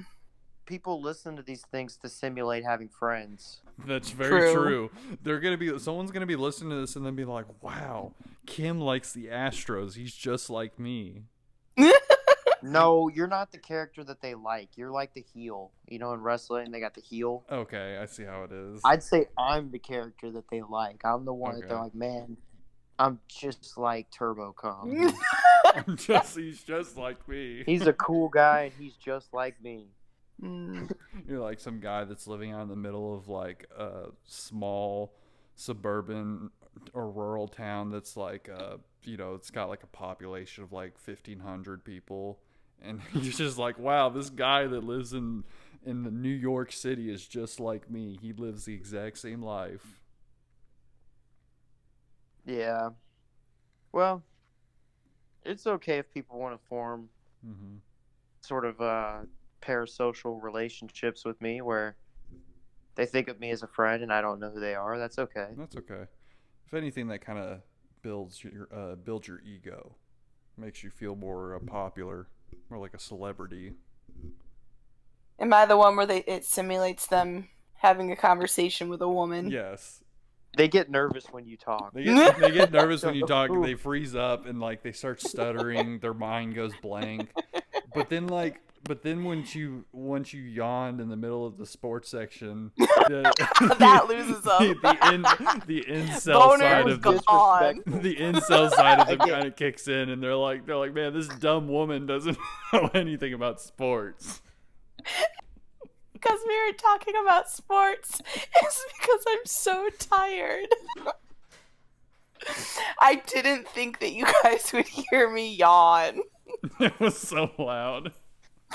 People listen to these things to simulate having friends. That's very True. true. Someone's gonna be listening to this and then be like, "Wow, Kim likes the Astros. He's just like me." No, you're not the character that they like. You're like the heel. You know, in wrestling, they got the heel. Okay, I see how it is. I'd say I'm the character that they like. I'm the one that they're Okay. like, man, I'm just like Turbo Kong. He's just like me. He's a cool guy, and he's just like me. Mm. You're like some guy that's living out in the middle of like a small suburban or rural town that's like it's got like a population of like 1,500 people, and you're just like, wow, this guy that lives in the New York City is just like me. He lives the exact same life. Yeah. Well, it's okay if people want to form Mm-hmm. sort of parasocial relationships with me where they think of me as a friend and I don't know who they are. That's okay. That's okay. If anything, that kind of builds your ego, makes you feel more popular, more like a celebrity. Am I the one where it simulates them having a conversation with a woman? Yes. They get nervous when you talk. They get nervous when you talk. They freeze up and like they start stuttering. Their mind goes blank. But then once you yawned in the middle of the sports section, That loses them. the incel Boner side is of them, gone. the incel side of them Again. kind of kicks in, and they're like, man, this dumb woman doesn't know anything about sports. Because we were talking about sports. It's because I'm so tired. I didn't think that you guys would hear me yawn. It was so loud.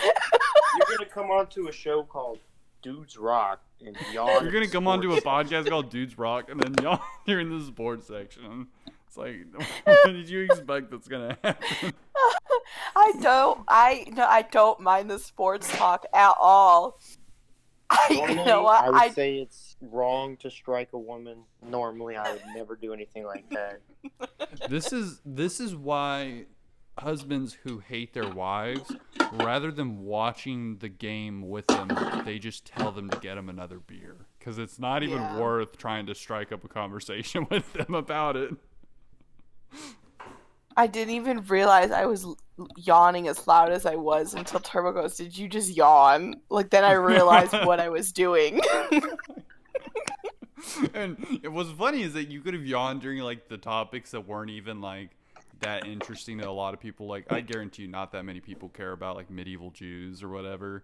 You're gonna come onto a show called Dudes Rock and yawn. You're gonna come onto a podcast called Dudes Rock, and then y'all you're in the sports section. It's like, what did you expect that's gonna happen? I don't mind the sports talk at all. You know what? I would say it's wrong to strike a woman. Normally, I would never do anything like that. This is why husbands who hate their wives, rather than watching the game with them, they just tell them to get them another beer, because it's not even Yeah. worth trying to strike up a conversation with them about it. I didn't even realize I was yawning as loud as I was until Turbo goes, "Did you just yawn?" Like, then I realized what I was doing. And what's funny is that you could have yawned during like the topics that weren't even like that interesting to a lot of people. Like, I guarantee you not that many people care about, like, medieval Jews or whatever.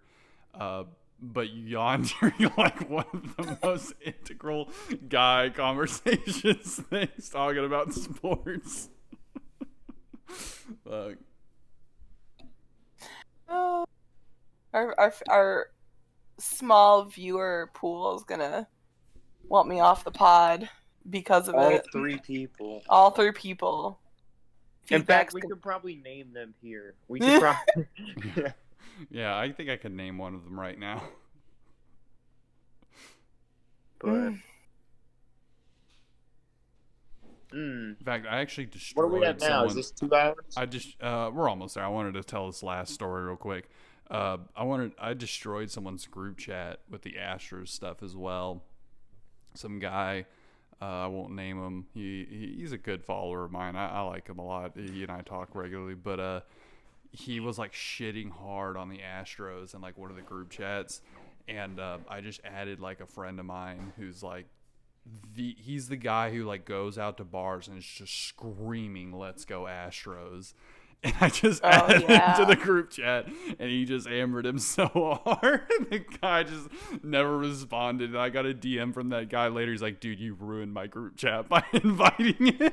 But yonder, you're like one of the most integral guy conversations things talking about sports. Fuck. Our small viewer pool is gonna want me off the pod because of All it. 3 people. All 3 people. In fact, Feedback's we gonna- could probably name them here. We could probably. Yeah, I think I could name one of them right now. But. In fact, I actually What are destroyed we at now? someone. Is this 2 hours? I just we're almost there. I wanted to tell this last story real quick. I destroyed someone's group chat with the Astros stuff as well. Some guy, I won't name him. He's a good follower of mine. I like him a lot. He and I talk regularly, but he was like shitting hard on the Astros in like one of the group chats, and I just added like a friend of mine who's like he's the guy who like goes out to bars and is just screaming "Let's go Astros." And I just added him to the group chat, and he just hammered him so hard. The guy just never responded. And I got a DM from that guy later. He's like, "Dude, you ruined my group chat by inviting him."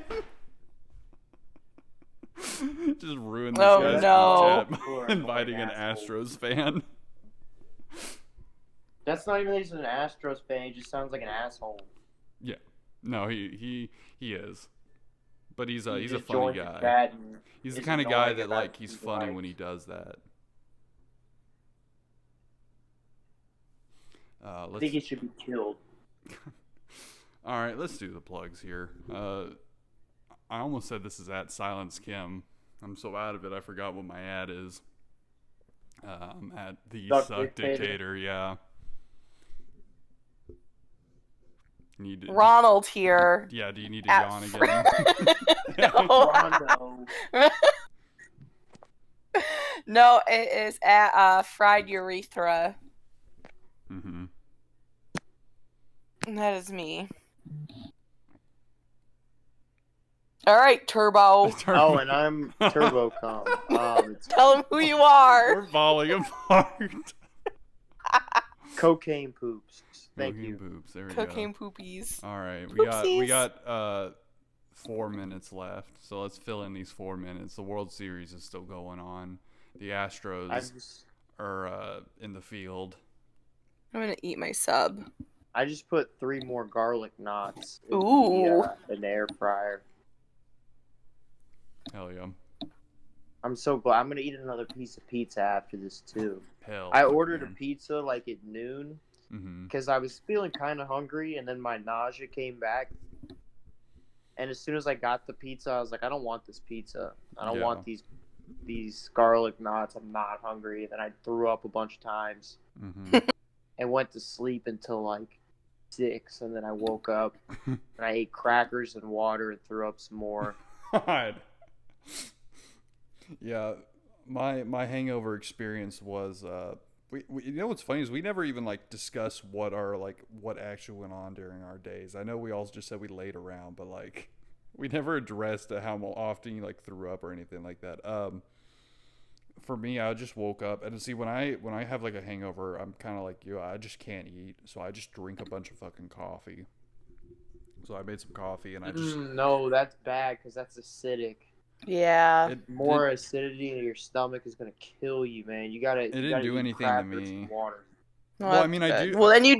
Just ruined this guy's group chat by inviting an Astros fan. That's not even that he's an Astros fan. He just sounds like an asshole. Yeah, no, he is, but he's a just funny joined guy. chat and He's the is kind of guy annoying that about like he's his funny likes. when he does that. I think he should be killed. All right, let's do the plugs here. I almost said this is at Silence Kim. I'm so out of it, I forgot what my ad is. I'm at the Suck Dictator, yeah. Ronald here. Yeah, do you need to yawn again? Rondo. No, it is at Fried Urethra. Mm-hmm. And that is me. All right, Turbo. Oh, and I'm TurboCom. Tell him who you are. We're falling apart. Cocaine poops. Thank Cocaine you. Poops. There we Cocaine go. poopies. All right, we Oopsies. got 4 minutes left, so let's fill in these 4 minutes. The World Series is still going on. The Astros are in the field. I'm gonna eat my sub. I just put 3 more garlic knots in the air fryer. Hell yeah. I'm so glad. I'm gonna eat another piece of pizza after this too. Hell. I ordered a man. pizza like at noon Mm-hmm. because I was feeling kind of hungry, and then my nausea came back. And as soon as I got the pizza, I was like, I don't want this pizza. I don't want these garlic knots. I'm not hungry. And then I threw up a bunch of times Mm-hmm. and went to sleep until like 6, and then I woke up and I ate crackers and water and threw up some more. God. Yeah, my hangover experience was we you know what's funny is we never even like discussed what actually went on during our days. I know we all just said we laid around, but like we never addressed how often you like threw up or anything like that. For me, I just woke up and see when I have like a hangover, I'm kind of like you. I just can't eat, so I just drink a bunch of fucking coffee. So I made some coffee and I just No, that's bad because that's acidic. Yeah. More acidity in your stomach is gonna kill you, man. You gotta. It didn't do anything to me. Water. Well, I mean, I do. Well, then you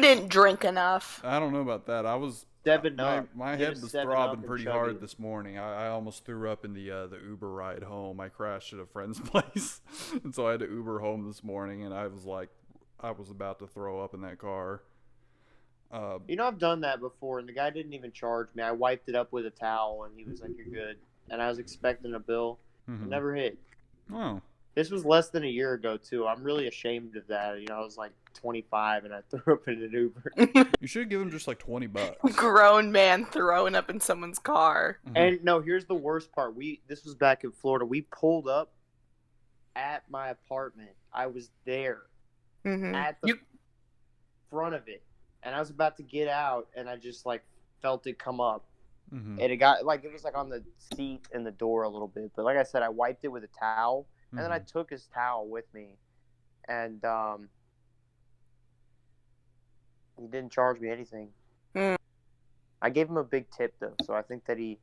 didn't drink enough. I don't know about that. I was 7-Up. my Get head a was 7-Up throbbing and pretty chug hard it. this morning. I almost threw up in the Uber ride home. I crashed at a friend's place, and so I had to Uber home this morning. And I was about to throw up in that car. You know, I've done that before, and the guy didn't even charge me. I wiped it up with a towel, and he was like, "You're good." And I was expecting a bill. Mhm. It never hit. Oh, This was less than a year ago too. I'm really ashamed of that. You know, I was like 25 and I threw up in an Uber. you should give him just like $20. Grown man throwing up in someone's car. Mhm. And no, here's the worst part. This was back in Florida. We pulled up at my apartment. I was there Mm-hmm. at the front of it, and I was about to get out, and I just like felt it come up. Mm-hmm. and it got like it was like on the seat and the door a little bit. But like I said, I wiped it with a towel, and then I took his towel with me, and he didn't charge me anything. Mm. I gave him a big tip though, so I think that he.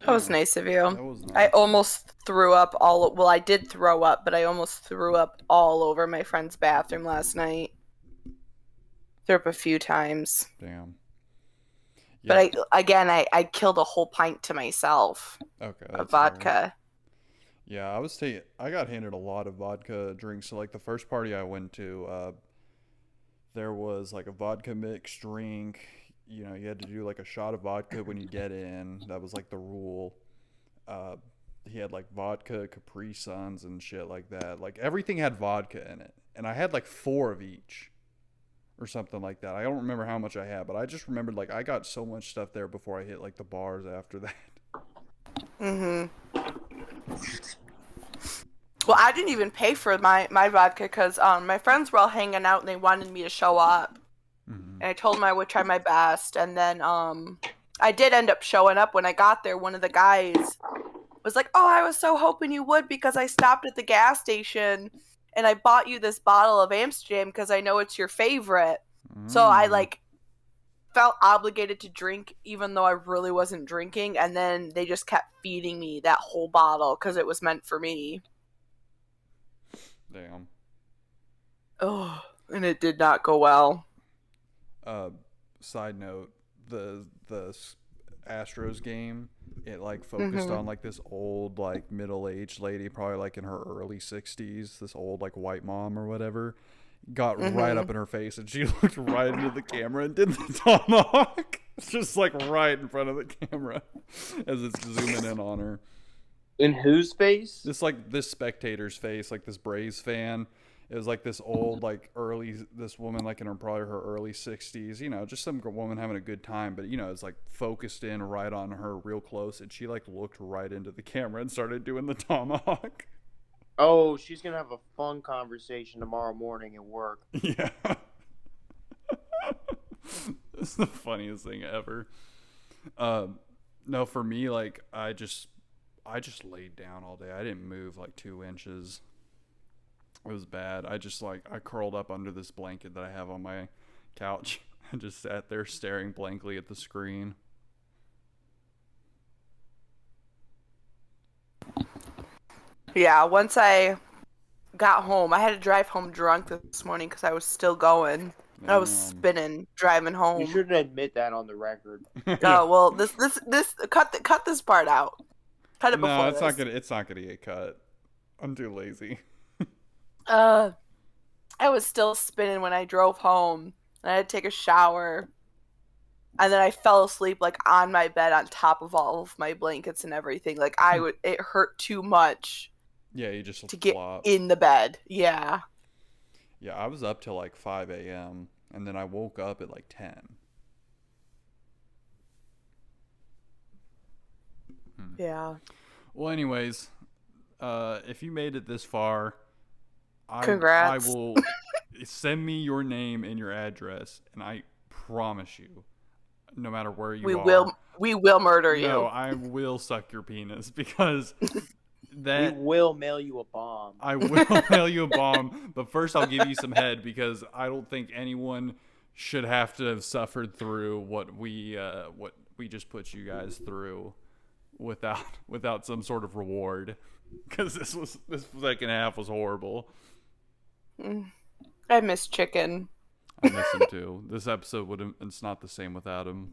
That was nice of you. That was nice. I almost threw up well, I did throw up, but I almost threw up all over my friend's bathroom last night. Threw up a few times. Damn. Yeah. But I killed a whole pint to myself. Okay. Of vodka. Fair. Yeah, I got handed a lot of vodka drinks. So like the first party I went to, there was like a vodka mixed drink. You know, you had to do like a shot of vodka when you get in. That was like the rule. He had like vodka, Capri Suns, and shit like that. Like everything had vodka in it, and I had like 4 of each, or something like that. I don't remember how much I had, but I just remembered like I got so much stuff there before I hit like the bars after that. Mhm. Well, I didn't even pay for my vodka because my friends were all hanging out and they wanted me to show up. Mm-hmm. And I told them I would try my best. And then I did end up showing up. When I got there, one of the guys was like, "Oh, I was so hoping you would because I stopped at the gas station and I bought you this bottle of Amsterdam because I know it's your favorite." So I like felt obligated to drink even though I really wasn't drinking. And then they just kept feeding me that whole bottle because it was meant for me. Damn. Oh, and it did not go well. Side note, the Astros game, it like focused on like this old like middle-aged lady, probably like in her early 60s, this old like white mom or whatever, got right up in her face and she looked right into the camera and did the tomahawk. It's just like right in front of the camera as it's zooming in on her. In whose face? This spectator's face, like this Braves fan. It was like this old, like this woman, like in probably her early 60s, you know, just some woman having a good time. But, you know, it's like focused in right on her real close. And she like looked right into the camera and started doing the tomahawk. Oh, she's going to have a fun conversation tomorrow morning at work. Yeah. It's the funniest thing ever. No, for me, like, I just laid down all day. I didn't move like 2 inches. It was bad. I curled up under this blanket that I have on my couch and just sat there staring blankly at the screen. Yeah, once I got home, I had to drive home drunk this morning because I was still going. I was spinning driving home. You shouldn't admit that on the record. Oh well, this cut this part out. Cut it before. No, it's not gonna get cut. I'm too lazy. I was still spinning when I drove home, and I had to take a shower, and then I fell asleep like on my bed on top of all of my blankets and everything. Like it hurt too much. Yeah, you just to flop. Get in the bed. Yeah. Yeah, I was up till like 5 a.m. and then I woke up at like 10. Yeah. Well, anyways, if you made it this far, congrats. I will send me your name and your address, and I promise you, no matter where you are, we will murder you. No, I will suck your penis because we will mail you a bomb. I will mail you a bomb, but first I'll give you some head because I don't think anyone should have to have suffered through what we just put you guys through without some sort of reward, because this second half was horrible. I miss chicken. I miss him too. This episode it's not the same without him.